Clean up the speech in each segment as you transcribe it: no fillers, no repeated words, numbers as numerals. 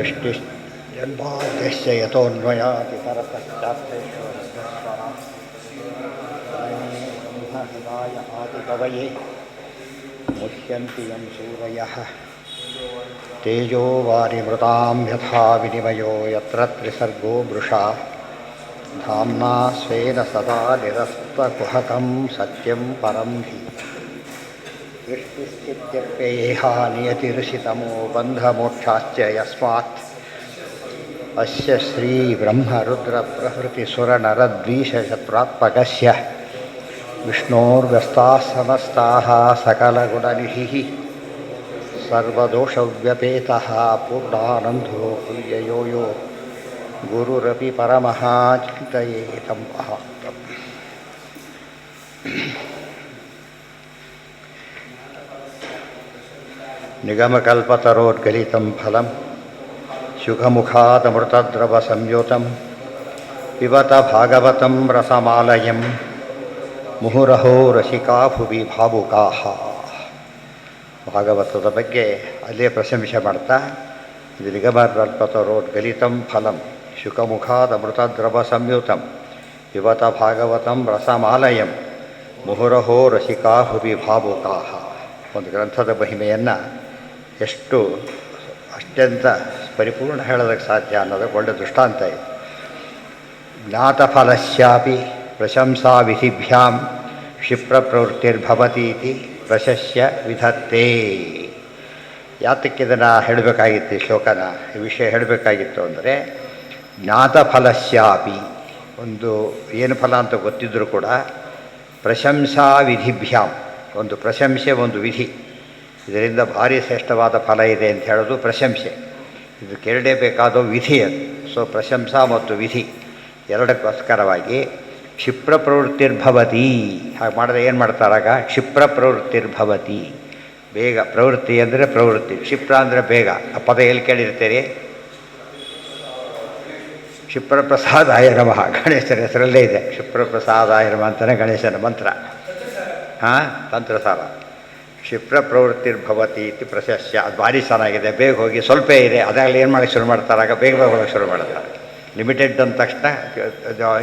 सृष्टिजन्माद्यस्य यतोऽन्वयाति तरतश्चार्थेश्वरस्वराय आदिकवये मुह्यन्ति यं सूरयः तेजो वारिमृतां यथा विनिमयो यत्र त्रिसर्गो मृषा धाम्ना स्वेन सदा निरस्तकुहकं सत्यं परं हि सृष्टिस्थित्यप्ययेहा नियतिर्षितमो बन्धमोक्षाश्च यस्मात् अस्य श्रीब्रह्मरुद्रप्रभृतिसुरनरद्वीषशत्रात्मकस्य विष्णोर्व्यस्ताः समस्ताः सकलगुणनिधिः सर्वदोषव्यपेतः पूर्णानन्दो तुल्ययो यो गुरुरपि परमः चिन्तयेतं महान्तम् निगमकल्पतरोद्गलितं फलं शुकमुखादमृतद्रवसंयुतं पिबत भागवतं रसमालयं मुहुरहो रसिका भुवि भावुकाः. ಭಾಗವತದ ಬಗ್ಗೆ ಅಲ್ಲೇ ಪ್ರಶಂಸೆ ಮಾಡ್ತಾ ಇದು ನಿಗಮಕಲ್ಪತರೋದ್ಗಲಿತಂ ಫಲಂ ಶುಕಮುಖಾದಮೃತದ್ರವ ಸಂಯುತಂ ಪಿಬತ ಭಾಗವತಂ ರಸಮಾಲಯಂ ಮುಹುರಹೋ ರಸಿಕಾ ಭುವಿ ಭಾವುಕಾಹ. ಒಂದು ಗ್ರಂಥದ ಮಹಿಮೆಯನ್ನು ಎಷ್ಟು ಅತ್ಯಂತ ಪರಿಪೂರ್ಣ ಹೇಳೋದಕ್ಕೆ ಸಾಧ್ಯ ಅನ್ನೋದಕ್ಕೆ ಒಳ್ಳೆಯ ದೃಷ್ಟಾಂತ ಇದೆ. ಜ್ಞಾತಫಲಸ್ಯಾಪಿ ಪ್ರಶಂಸಾ ವಿಧಿಭ್ಯಾಂ ಕ್ಷಿಪ್ರಪ್ರವೃತ್ತಿರ್ಭವತೀತಿ ಪ್ರಶಸ್ಯ ವಿಧತ್ತೇ. ಯಾತಕ್ಕಿದನ್ನು ಹೇಳಬೇಕಾಗಿತ್ತು, ಈ ಶ್ಲೋಕನ ಈ ವಿಷಯ ಹೇಳಬೇಕಾಗಿತ್ತು ಅಂದರೆ, ಜ್ಞಾತಫಲಸ್ಯಾಪಿ ಒಂದು ಏನು ಫಲ ಅಂತ ಗೊತ್ತಿದ್ದರೂ ಕೂಡ ಪ್ರಶಂಸಾ ವಿಧಿಭ್ಯಾಂ ಒಂದು ಪ್ರಶಂಸೆ ಒಂದು ವಿಧಿ, ಇದರಿಂದ ಭಾರಿ ಶ್ರೇಷ್ಠವಾದ ಫಲ ಇದೆ ಅಂತ ಹೇಳೋದು ಪ್ರಶಂಸೆ. ಇದು ಕೇಳಲೇಬೇಕಾದ ವಿಧಿ ಅದು. ಸೊ ಪ್ರಶಂಸಾ ಮತ್ತು ವಿಧಿ ಎರಡಕ್ಕೋಸ್ಕರವಾಗಿ ಕ್ಷಿಪ್ರ ಪ್ರವೃತ್ತಿರ್ಭವತಿ. ಹಾಗೆ ಮಾಡಿದ್ರೆ ಏನು ಮಾಡ್ತಾರಾಗ? ಕ್ಷಿಪ್ರ ಪ್ರವೃತ್ತಿರ್ಭವತಿ, ಬೇಗ. ಪ್ರವೃತ್ತಿ ಅಂದರೆ ಪ್ರವೃತ್ತಿ, ಕ್ಷಿಪ್ರ ಅಂದರೆ ಬೇಗ. ಆ ಪದ ಎಲ್ಲಿ ಕೇಳಿರ್ತೀರಿ? ಕ್ಷಿಪ್ರ ಪ್ರಸಾದಾಯ ನಮಃ, ಗಣೇಶನ ಹೆಸರಲ್ಲೇ ಇದೆ. ಕ್ಷಿಪ್ರ ಪ್ರಸಾದಾಯ ನಮಃ ಅಂತಲೇ ಗಣೇಶನ ಮಂತ್ರ. ತಂತ್ರಸಾರ. ಕ್ಷಿಪ್ರ ಪ್ರವೃತ್ತಿರ್ಭವತಿ ಇತಿ ಪ್ರಶಸ್ಯ. ಅದು ಭಾರಿ ಚೆನ್ನಾಗಿದೆ. ಬೇಗ ಹೋಗಿ ಸ್ವಲ್ಪ ಇದೆ ಅದಾಗಲಿ ಏನು ಮಾಡೋಕ್ಕೆ ಶುರು ಮಾಡ್ತಾರಾಗ? ಬೇಗ ಬೇಗ ಹೋಗೋಕ್ಕೆ ಶುರು ಮಾಡ್ತಾರೆ. ಲಿಮಿಟೆಡ್ ಅಂದ ತಕ್ಷಣ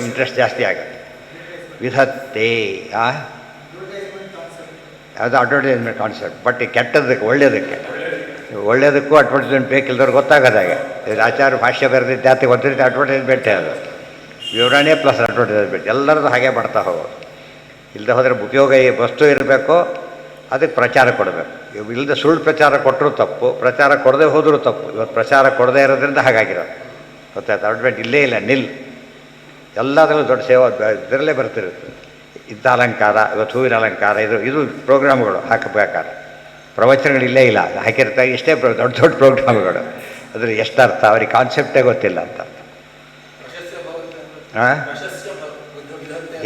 ಇಂಟ್ರೆಸ್ಟ್ ಜಾಸ್ತಿ ಆಗುತ್ತೆ. ವಿಧತ್ತೆ ಅದು ಅಡ್ವರ್ಟೈಸ್ಮೆಂಟ್ ಕಾನ್ಸೆಪ್ಟ್. ಬಟ್ ಕೆಟ್ಟದಕ್ಕೆ ಒಳ್ಳೆಯದಕ್ಕೂ ಅಡ್ವರ್ಟೈಸ್ಮೆಂಟ್ ಬೇಕಿಲ್ಲದವ್ರು ಗೊತ್ತಾಗೋದಾಗೆ. ಆಚಾರ್ಯ ಭಾಷ್ಯ ಬರೆದಿದ್ದೆ ಅಂತ ಗೊತ್ತಿರುತ್ತೆ, ಅಡ್ವರ್ಟೈಸ್ಮೆಂಟೇ ಅದು. ವಿವರಣೆ ಪ್ಲಸ್ ಅಡ್ವರ್ಟೈಸ್ಮೆಂಟ್ ಎಲ್ಲರದ್ದು ಹಾಗೆ ಮಾಡ್ತಾ ಹೋಗೋದು. ಇಲ್ಲದೆ ಹೋದರೆ ಉಪಯೋಗ ವಸ್ತು ಇರಬೇಕು, ಅದಕ್ಕೆ ಪ್ರಚಾರ ಕೊಡಬೇಕು. ಇಲ್ಲದೆ ಸುಳ್ಳು ಪ್ರಚಾರ ಕೊಟ್ಟರೂ ತಪ್ಪು, ಪ್ರಚಾರ ಕೊಡದೆ ಹೋದರೂ ತಪ್ಪು. ಇವತ್ತು ಪ್ರಚಾರ ಕೊಡದೇ ಇರೋದ್ರಿಂದ ಹಾಗಾಗಿರೋದು ಗೊತ್ತಾಯ್ತು. ಅಡ್ವರ್ಟೈಸ್ಮೆಂಟ್ ಇಲ್ಲೇ ಇಲ್ಲ, ನಿಲ್. ಎಲ್ಲದರಲ್ಲೂ ದೊಡ್ಡ ಸೇವಾ ಇದರಲ್ಲೇ ಬರ್ತಿರುತ್ತೆ. ಇಂಥ ಅಲಂಕಾರ, ಇವತ್ತು ಹೂವಿನ ಅಲಂಕಾರ, ಇದು ಪ್ರೋಗ್ರಾಮ್ಗಳು ಹಾಕಬೇಕಾದ್ರೆ ಪ್ರವಚನಗಳು ಇಲ್ಲೇ ಇಲ್ಲ, ಹಾಕಿರ್ತಾರೆ. ಇಷ್ಟೇ ದೊಡ್ಡ ಪ್ರೋಗ್ರಾಮ್ಗಳು. ಅದ್ರ ಎಷ್ಟು ಅರ್ಥ ಅವ್ರಿಗೆ ಕಾನ್ಸೆಪ್ಟೇ ಗೊತ್ತಿಲ್ಲ ಅಂತ.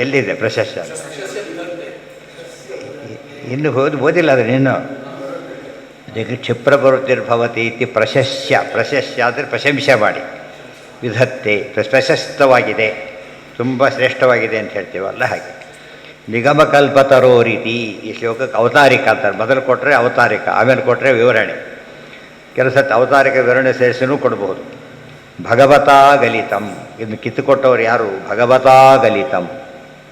ಎಲ್ಲಿದೆ ಪ್ರಶಸ್ತಿ? ಇನ್ನು ಓದಿಲ್ಲ ಅದನ್ನು ಇನ್ನು. ಇದಕ್ಕೆ ಕ್ಷಿಪ್ರ ಪ್ರವೃತ್ತಿರ್ಭವತಿ ಇತಿ ಪ್ರಶಸ್ಯ. ಪ್ರಶಸ್ಯ ಅಂದರೆ ಪ್ರಶಂಸೆ ಮಾಡಿ. ವಿಧತ್ತೆ ಪ್ರಶಸ್ತವಾಗಿದೆ, ತುಂಬ ಶ್ರೇಷ್ಠವಾಗಿದೆ ಅಂತ ಹೇಳ್ತೀವಲ್ಲ ಹಾಗೆ. ನಿಗಮಕಲ್ಪತರೋ ರೀತಿ ಈ ಶ್ಲೋಕಕ್ಕೆ ಅವತಾರಿಕ ಅಂತಾರೆ. ಮೊದಲು ಕೊಟ್ಟರೆ ಅವತಾರಿಕ, ಆಮೇಲೆ ಕೊಟ್ಟರೆ ವಿವರಣೆ. ಕೆಲವು ಸತ್ತು ಅವತಾರಿಕ ವಿವರಣೆ ಸೇರಿಸಿನೂ ಕೊಡಬಹುದು. ಭಗವತಾ ಗಲಿತಂ, ಇದನ್ನು ಕಿತ್ತುಕೊಟ್ಟವರು ಯಾರು? ಭಗವತಾ ಗಲಿತಂ,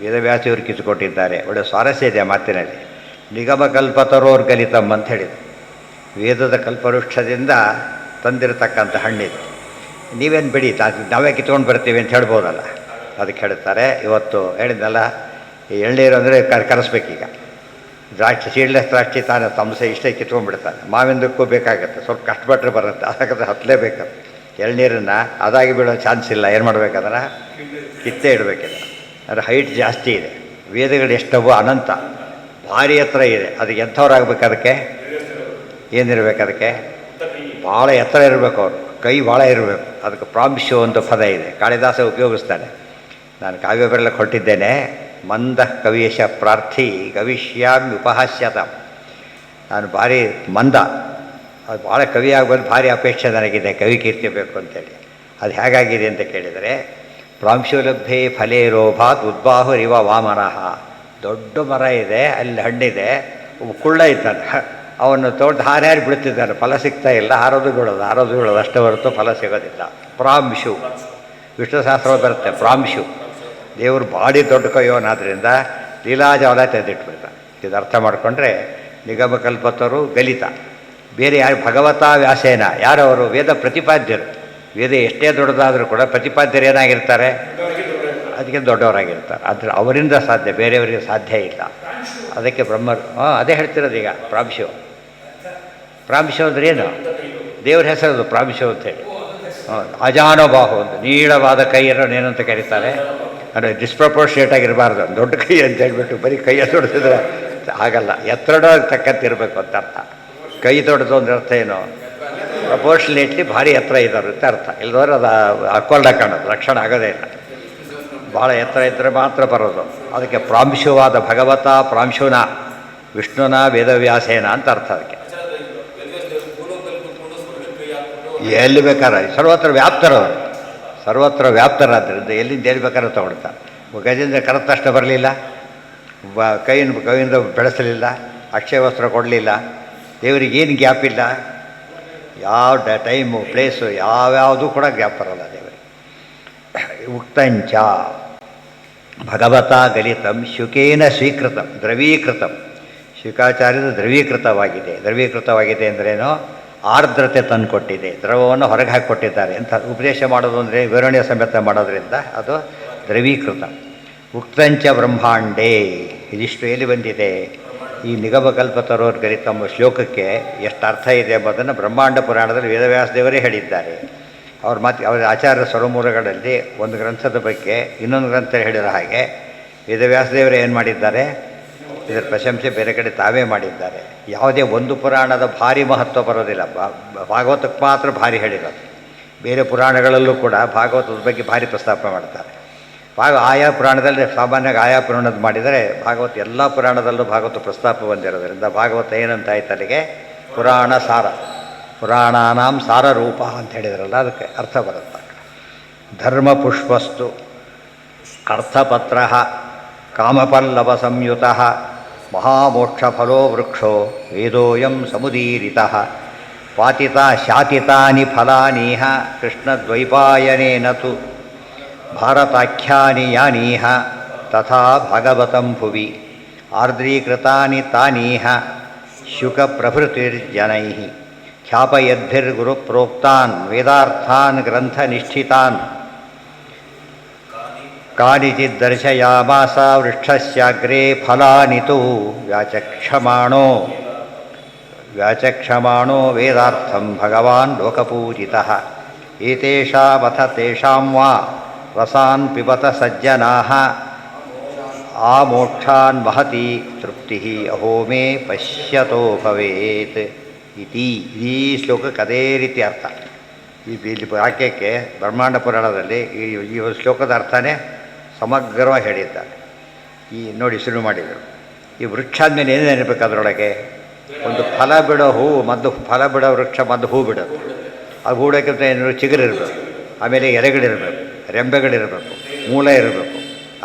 ವೇದವ್ಯಾಸಿಯವರು ಕಿತ್ತುಕೊಟ್ಟಿದ್ದಾರೆ. ಒಳ್ಳೆ ಸ್ವಾರಸ್ಯ ಇದೆ ಮಾತಿನಲ್ಲಿ. ನಿಗಮಕಲ್ಪತರೋರ್ಗಲಿತಂ ಅಂತ ಹೇಳಿದರು. ವೇದದ ಕಲ್ಪವೃಕ್ಷದಿಂದ ತಂದಿರತಕ್ಕಂಥ ಹಣ್ಣಿದೆ. ನೀವೇನು ಬಿಡಿ, ನಾವೇ ಕಿತ್ಕೊಂಡು ಬರ್ತೀವಿ ಅಂತ ಹೇಳ್ಬೋದಲ್ಲ. ಅದಕ್ಕೆ ಹೇಳ್ತಾರೆ. ಇವತ್ತು ಹೇಳಿದ್ನಲ್ಲ, ಈ ಎಳ್ನೀರು ಅಂದರೆ ಕರೆಸ್ಬೇಕೀಗ. ದ್ರಾಕ್ಷಿ, ಸೀಡ್ಲೆಸ್ ದ್ರಾಕ್ಷಿ ತಾನೇ ತಮಸೆ ಇಷ್ಟೇ ಕಿತ್ಕೊಂಡ್ಬಿಡ್ತಾನೆ. ಮಾವಿಂದಕ್ಕೂ ಬೇಕಾಗತ್ತೆ, ಸ್ವಲ್ಪ ಕಷ್ಟಪಟ್ಟರೆ ಬರುತ್ತೆ. ಅದಕ್ಕೆ ಹತ್ತಲೇಬೇಕು. ಎಳ್ನೀರನ್ನು ಅದಾಗಿ ಬೀಳೋ ಚಾನ್ಸ್ ಇಲ್ಲ. ಏನು ಮಾಡಬೇಕಾದ್ರೆ ಕಿತ್ತೇ ಇಡಬೇಕಿದೆ. ಅದರ ಹೈಟ್ ಜಾಸ್ತಿ ಇದೆ. ವೇದಗಳು ಎಷ್ಟವೋ ಅನಂತ, ಭಾರಿ ಎತ್ತರ ಇದೆ. ಅದಕ್ಕೆ ಎಂಥವ್ರಾಗಬೇಕು? ಅದಕ್ಕೆ ಏನಿರಬೇಕು? ಅದಕ್ಕೆ ಭಾಳ ಎತ್ತರ ಇರಬೇಕು. ಅವರು ಕೈ ಭಾಳ ಇರಬೇಕು. ಅದಕ್ಕೆ ಪ್ರಾಂಶು ಒಂದು ಪದ ಇದೆ, ಕಾಳಿದಾಸ ಉಪಯೋಗಿಸ್ತಾನೆ. ನಾನು ಕಾವ್ಯ ಬರೆಯಲಿಕ್ಕೆ ಹೊರಟಿದ್ದೇನೆ. ಮಂದ ಕವಿಯಶ ಪ್ರಾರ್ಥಿ ಕವಿಷ್ಯಾಮಿ ಉಪಹಾಸ್ಯತ. ನಾನು ಭಾರಿ ಮಂದ, ಅದು ಭಾಳ ಕವಿ ಆಗ್ಬೋದು, ಭಾರಿ ಅಪೇಕ್ಷೆ ನನಗಿದೆ, ಕವಿ ಕೀರ್ತಿ ಬೇಕು ಅಂತೇಳಿ. ಅದು ಹೇಗಾಗಿದೆ ಅಂತ ಕೇಳಿದರೆ, ಪ್ರಾಂಶುಲಬ್ಧೇ ಫಲೇ ರೋಭಾತ್ ಉದ್ಬಾಹುರಿವ ವಾಮನಃ. ದೊಡ್ಡ ಮರ ಇದೆ, ಅಲ್ಲಿ ಹಣ್ಣಿದೆ, ಒಬ್ಬ ಕುಳ್ಳ ಇದ್ದಾನೆ. ಅವನ್ನು ತೊಗೊಂಡು ಹಾರಿ ಬಿಡ್ತಿದ್ದಾರೆ, ಫಲ ಸಿಗ್ತಾ ಇಲ್ಲ, ಹಾರೋದು ಬೀಳೋದು ಅಷ್ಟೇ ಹೊರತು ಫಲ ಸಿಗೋದಿಲ್ಲ. ಪ್ರಾಂಶು ವಿಷ್ಣು ಸಹಸ್ರ ಬರುತ್ತೆ. ಪ್ರಾಂಶು ದೇವರು ಬಾಡಿ ದೊಡ್ಡ ಕೈಯೋನಾದ್ರಿಂದ ಲೀಲಾಜಾಲ ತೆಗೆದಿಟ್ಬಿಡ್ತಾರೆ. ಇದು ಅರ್ಥ ಮಾಡಿಕೊಂಡ್ರೆ ನಿಗಮಕಲ್ಪತರು ಗಲಿತ. ಬೇರೆ ಯಾರು ಭಗವತಾ ವ್ಯಾಸೇನ ಯಾರವರು ವೇದ ಪ್ರತಿಪಾದ್ಯರು. ವೇದ ಎಷ್ಟೇ ದೊಡ್ಡದಾದರೂ ಕೂಡ ಪ್ರತಿಪಾದ್ಯರು ಏನಾಗಿರ್ತಾರೆ, ಅದಕ್ಕೆ ದೊಡ್ಡವರಾಗಿರ್ತಾರೆ. ಆದರೆ ಅವರಿಂದ ಸಾಧ್ಯ, ಬೇರೆಯವರಿಗೆ ಸಾಧ್ಯ ಇಲ್ಲ. ಅದಕ್ಕೆ ಬ್ರಹ್ಮರು ಅದೇ ಹೇಳ್ತಿರೋದು ಈಗ. ಪ್ರಾಂಶು ಅಂದ್ರೆ ಏನು? ದೇವ್ರ ಹೆಸರದು ಪ್ರಾಂಶು ಅಂತೇಳಿ. ಅಜಾನುಬಾಹು ಅಂತ ನೀಳವಾದ ಕೈ ಏನಂತ ಕರೀತಾರೆ. ಅಂದರೆ ಡಿಸ್ಪ್ರಪೋರ್ಷಿಯೇಟ್ ಆಗಿರಬಾರ್ದು, ದೊಡ್ಡ ಕೈ ಅಂತ ಹೇಳ್ಬಿಟ್ಟು ಬರೀ ಕೈಯ ದೊಡ್ಡದಿದ್ರೆ ಆಗಲ್ಲ. ಎತ್ತರಡೋ ತಕ್ಕಂತೆ ಇರಬೇಕು ಅಂತ ಅರ್ಥ. ಕೈ ದೊಡ್ಡದು ಅಂದ್ರೆ ಅರ್ಥ ಏನು? ಪ್ರಪೋರ್ಷನೇಟ್ಲಿ ಭಾರಿ ಎತ್ತರ ಇದ್ದಾರೆ ಅಂತ ಅರ್ಥ. ಇಲ್ಲದವ್ರು ಅದು ಅಕ್ಕೊಲ್ಡ ಕಾಣೋದು, ರಕ್ಷಣೆ ಆಗೋದೇ ಇಲ್ಲ. ಭಾಳ ಎತ್ತರ ಇದ್ದರೆ ಮಾತ್ರ ಬರೋದು. ಅದಕ್ಕೆ ಪ್ರಾಂಶುವಾದ ಭಗವತ ಪ್ರಾಂಶುನ ವಿಷ್ಣುನ ವೇದವ್ಯಾಸೇನ ಅಂತ ಅರ್ಥ. ಅದಕ್ಕೆ ಎಲ್ಲಿ ಬೇಕಾದ್ರೆ ಸರ್ವತ್ರ ವ್ಯಾಪ್ತರಾದ್ರಿಂದ ಎಲ್ಲಿಂದ ಎಲ್ಲಿ ಬೇಕಾದ್ರೆ ತೊಗೊಳ್ತಾರೆ. ಗಜೇಂದ್ರ ಕರೆದ ತಕ್ಷಣ ಬರಲಿಲ್ಲ, ಕೈಯಿಂದ ಬೆಳೆಸಲಿಲ್ಲ, ಅಕ್ಷಯ ವಸ್ತ್ರ ಕೊಡಲಿಲ್ಲ. ದೇವರಿಗೆ ಏನು ಗ್ಯಾಪ್ ಇಲ್ಲ. ಯಾವ ಟೈಮು ಪ್ಲೇಸು ಯಾವ್ಯಾವುದೂ ಕೂಡ ಗ್ಯಾಪ್ ಬರೋಲ್ಲ ದೇವರಿಗೆ. ಉಕ್ತಂಚ ಭಗವತ ಗಲಿತಂ ಶುಕೇನ ಸ್ವೀಕೃತಂ ದ್ರವೀಕೃತಂ. ಶುಕಾಚಾರ್ಯದ ದ್ರವೀಕೃತವಾಗಿದೆ ಅಂದ್ರೇನೋ ಆರ್ದ್ರತೆ ತಂದು ಕೊಟ್ಟಿದೆ, ದ್ರವವನ್ನು ಹೊರಗೆ ಹಾಕಿಕೊಟ್ಟಿದ್ದಾರೆ ಅಂತ ಉಪದೇಶ ಮಾಡೋದು ಅಂದರೆ ವಿವರಣೆಯ ಸಮೇತ ಮಾಡೋದ್ರಿಂದ ಅದು ದ್ರವೀಕೃತ. ಉಕ್ತಂಚ ಬ್ರಹ್ಮಾಂಡೇ ಇದಿಷ್ಟು ಎಲ್ಲಿ ಬಂದಿದೆ? ಈ ನಿಗಮಕಲ್ಪತರೋರ್ ಗಲಿತಮ್ಮ ಶ್ಲೋಕಕ್ಕೆ ಎಷ್ಟು ಅರ್ಥ ಇದೆ ಎಂಬುದನ್ನು ಬ್ರಹ್ಮಾಂಡ ಪುರಾಣದಲ್ಲಿ ವೇದವ್ಯಾಸ ದೇವರೇ ಹೇಳಿದ್ದಾರೆ. ಅವರ ಆಚಾರ್ಯ ಸ್ವರಮೂಲಗಳಲ್ಲಿ ಒಂದು ಗ್ರಂಥದ ಬಗ್ಗೆ ಇನ್ನೊಂದು ಗ್ರಂಥ ಹೇಳಿರೋ ಹಾಗೆ ವೇದವ್ಯಾಸ ದೇವರೇ ಏನು ಮಾಡಿದ್ದಾರೆ, ಇದರ ಪ್ರಶಂಸೆ ಬೇರೆ ಕಡೆ ತಾವೇ ಮಾಡಿದ್ದಾರೆ. ಯಾವುದೇ ಒಂದು ಪುರಾಣದ ಭಾರಿ ಮಹತ್ವ ಬರೋದಿಲ್ಲ, ಭಾಗವತಕ್ಕೆ ಮಾತ್ರ ಭಾರಿ ಹೇಳಿರೋದು. ಬೇರೆ ಪುರಾಣಗಳಲ್ಲೂ ಕೂಡ ಭಾಗವತದ ಬಗ್ಗೆ ಭಾರಿ ಪ್ರಸ್ತಾಪ ಮಾಡ್ತಾರೆ. ಆಯಾ ಪುರಾಣದಲ್ಲಿ ಸಾಮಾನ್ಯವಾಗಿ ಆಯಾ ಪುರಾಣದ ಮಾಡಿದರೆ ಭಾಗವತ ಎಲ್ಲ ಪುರಾಣದಲ್ಲೂ ಭಾಗವತ ಪ್ರಸ್ತಾಪ ಬಂದಿರೋದ್ರಿಂದ ಭಾಗವತ ಏನಂತ ಆಯ್ತು ಅಲ್ಲಿಗೆ ಪುರಾಣ ಸಾರ, ಪುರಾಣಾನಾಂ ಸಾರ ರೂಪ ಅಂತ ಹೇಳಿದ್ರಲ್ಲ, ಅದಕ್ಕೆ ಅರ್ಥ ಬರುತ್ತೆ. ಧರ್ಮ ಪುಷ್ಪಸ್ತು ಅರ್ಥಪತ್ರ ಕಾಮಪಲ್ಲವ ಸಂಯುತ ಮಹಾಮೋಕ್ಷಫಲೋ ವೃಕ್ಷೋ ವೇದೋಯಂ ಸಮುದೀರಿತಃ ಪಾತಿತ ಶಾತಿತಾನಿ ಫಲಾನೀಹ ಕೃಷ್ಣದ್ವೈಪಾಯನೇನ ತು ಭಾರತಾಖ್ಯಾನಿ ಯಾನೀಹ ತಥಾ ಭಾಗವತಂ ಭುವಿ ಆರ್ದ್ರೀಕೃತಾನಿ ತಾನೀಹ ಶುಕಪ್ರಭೃತಿರ್ಜನೈಃ ಖ್ಯಾಪಯದ್ಭಿರ್ಗುರುಪ್ರೋಕ್ತಾನ್ ವೇದಾರ್ಥಾನ್ ಗ್ರಂಥನಿಷ್ಠಿತಾನ್ ಕಾನಿಚಿದ್ದರ್ಶಯಾಮಾಸ ವೃಕ್ಷಸ್ಯಾಗ್ರೇ ಫಲಾನಿ ತು ವ್ಯಾಚಕ್ಷಮಾಣೋ ವೇದಾರ್ಥಂ ಭಗವಾನ್ ಲೋಕಪೂಜಿತಃ ಏತೇಷಾಮಥ ತೇಷಾಂ ವಾ ರಸಾನ್ ಪಿಬತ ಸಜ್ಜನಾಃ ಆಮೋಕ್ಷಾನ್ ಮಹತಿ ತೃಪ್ತಿ ಅಹೋ ಮೇ ಪಶ್ಯತೋ ಭವೇತ್ ಇತಿ. ಈ ಶ್ಲೋಕಕ್ಕೆ ಅದೇ ರೀತಿ ಅರ್ಥ. ಇಲ್ಲಿ ವಾಕ್ಯಕ್ಕೆ ಬ್ರಹ್ಮಾಂಡ ಪುರಾಣದಲ್ಲಿ ಈ ಶ್ಲೋಕದ ಅರ್ಥನೇ ಸಮಗ್ರವಾಗಿ ಹೇಳಿದ್ದಾರೆ. ಈ ನೋಡಿ ಶುರು ಮಾಡಿದರು. ಈ ವೃಕ್ಷ ಆದಮೇಲೆ ಏನೇನು ಇರಬೇಕು ಅದರೊಳಗೆ? ಒಂದು ಫಲ ಬಿಡೋ ಹೂವು ಮತ್ತು ಫಲ ಬಿಡೋ ವೃಕ್ಷ ಮತ್ತು ಹೂ ಬಿಡೋದು. ಆ ಹೂಡೋಕ್ಕಿಂತ ಏನಾದ್ರು ಚಿಗುರಿರಬೇಕು, ಆಮೇಲೆ ಎಲೆಗಳಿರಬೇಕು, ರೆಂಬೆಗಳಿರಬೇಕು, ಮೂಲ ಇರಬೇಕು.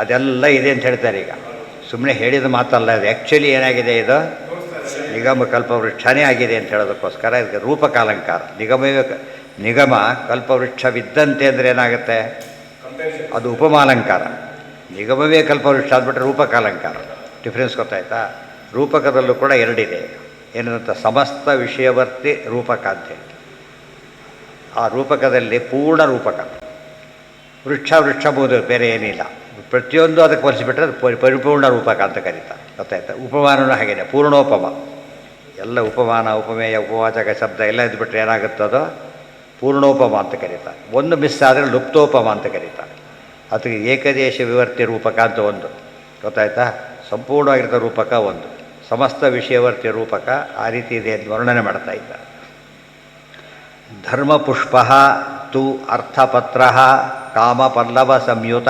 ಅದೆಲ್ಲ ಇದೆ ಅಂತ ಹೇಳ್ತಾರೆ. ಈಗ ಸುಮ್ಮನೆ ಹೇಳಿದ ಮಾತಲ್ಲ, ಇದು ಆ್ಯಕ್ಚುಲಿ ಏನಾಗಿದೆ, ಇದು ನಿಗಮ ಕಲ್ಪವೃಕ್ಷನೇ ಆಗಿದೆ ಅಂತ ಹೇಳೋದಕ್ಕೋಸ್ಕರ ಇದಕ್ಕೆ ರೂಪಕಾಲಂಕಾರ. ನಿಗಮ ಕಲ್ಪವೃಕ್ಷವಿದ್ದಂತೆ ಅಂದರೆ ಏನಾಗುತ್ತೆ, ಅದು ಉಪಮಾಲಂಕಾರ. ನಿಗಮವೇ ಕಲ್ಪವೃಕ್ಷ ಆದ್ಬಿಟ್ರೆ ರೂಪಕಾಲಂಕಾರ. ಡಿಫ್ರೆನ್ಸ್ ಗೊತ್ತಾಯ್ತಾ? ರೂಪಕದಲ್ಲೂ ಕೂಡ ಎರಡಿದೆ. ಏನಂತ ಸಮಸ್ತ ವಿಷಯವರ್ತಿ ರೂಪಕ ಅಂತೇಳಿ. ಆ ರೂಪಕದಲ್ಲಿ ಪೂರ್ಣ ರೂಪಕ. ವೃಕ್ಷ ಬೋದು ಬೇರೆ ಏನಿಲ್ಲ. ಪ್ರತಿಯೊಂದು ಅದಕ್ಕೆ ಹೋಲಿಸಿಬಿಟ್ರೆ ಅದು ಪರಿಪೂರ್ಣ ರೂಪಕ ಅಂತ ಕರೀತಾರೆ. ಗೊತ್ತಾಯ್ತಾ? ಉಪಮಾನವೂ ಹಾಗೇನೆ, ಪೂರ್ಣೋಪಮ. ಎಲ್ಲ ಉಪಮಾನ, ಉಪಮೇಯ, ಉಪವಾಚಕ ಶಬ್ದ ಎಲ್ಲ ಇದ್ಬಿಟ್ರೆ ಏನಾಗುತ್ತದೋ ಪೂರ್ಣೋಪಮ ಅಂತ ಕರೀತಾರೆ. ಒಂದು ಮಿಸ್ ಆದರೆ ಲುಪ್ತೋಪಮ ಅಂತ ಕರೀತಾರೆ. ಅದಕ್ಕೆ ಏಕದೇಶ ವಿವರ್ತಿ ರೂಪಕ ಅಂತ ಒಂದು. ಗೊತ್ತಾಯ್ತಾ? ಸಂಪೂರ್ಣವಾಗಿರೋ ರೂಪಕ ಒಂದು, ಸಮಸ್ತ ವಿಷಯವರ್ತಿ ರೂಪಕ. ಆ ರೀತಿ ಇದೆ ಅಂತ ವರ್ಣನೆ ಮಾಡ್ತಾ ಇದ್ದಾರೆ. ಧರ್ಮಪುಷ್ಪ ತು ಅರ್ಥಪತ್ರ ಕಾಮಪಲ್ಲವ ಸಂಯುತ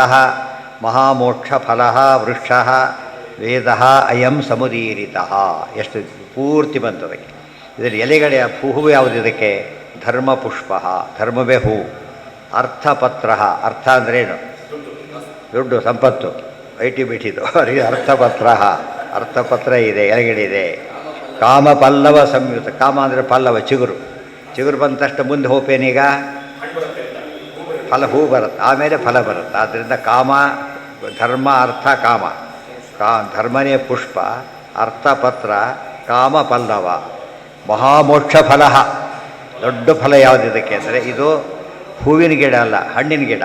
ಮಹಾಮೋಕ್ಷಫಲ ವೃಕ್ಷ ವೇದ ಅಯಂ ಸಮುದೀರಿತ. ಎಷ್ಟು ಪೂರ್ತಿ ಬಂತದಕ್ಕೆ. ಇದರಲ್ಲಿ ಎಲೆಗಳ ಹೂವು ಯಾವುದು ಇದಕ್ಕೆ? ಧರ್ಮಪುಷ್ಪ, ಧರ್ಮವೇ ಹೂ. ಅರ್ಥಪತ್ರ, ಅರ್ಥ ಅಂದ್ರೇನು? ದುಡ್ಡು, ಸಂಪತ್ತು, ಐಟಿ ಬಿಟ್ಟಿದ್ದು ಅವರಿಗೆ ಅರ್ಥಪತ್ರ. ಅರ್ಥಪತ್ರ ಇದೆ, ಎಲೆಗಳಿದೆ. ಕಾಮ ಪಲ್ಲವ ಸಂಯುತ. ಕಾಮ ಅಂದರೆ ಪಲ್ಲವ, ಚಿಗುರು. ಚಿಗುರು ಬಂದ ತಕ್ಷಣ ಮುಂದೆ ಹೋಪೇನೀಗ ಫಲ, ಹೂ ಬರುತ್ತೆ, ಆಮೇಲೆ ಫಲ ಬರುತ್ತೆ. ಆದ್ದರಿಂದ ಕಾಮ, ಧರ್ಮ, ಅರ್ಥ, ಕಾಮ. ಧರ್ಮನೇ ಪುಷ್ಪ, ಅರ್ಥ ಪತ್ರ, ಕಾಮ ಪಲ್ಲವ. ಮಹಾಮೋಕ್ಷ ಫಲ. ದೊಡ್ಡ ಫಲ ಯಾವುದಿದಕ್ಕೆ ಅಂದರೆ ಇದು ಹೂವಿನ ಗಿಡ ಅಲ್ಲ, ಹಣ್ಣಿನ ಗಿಡ.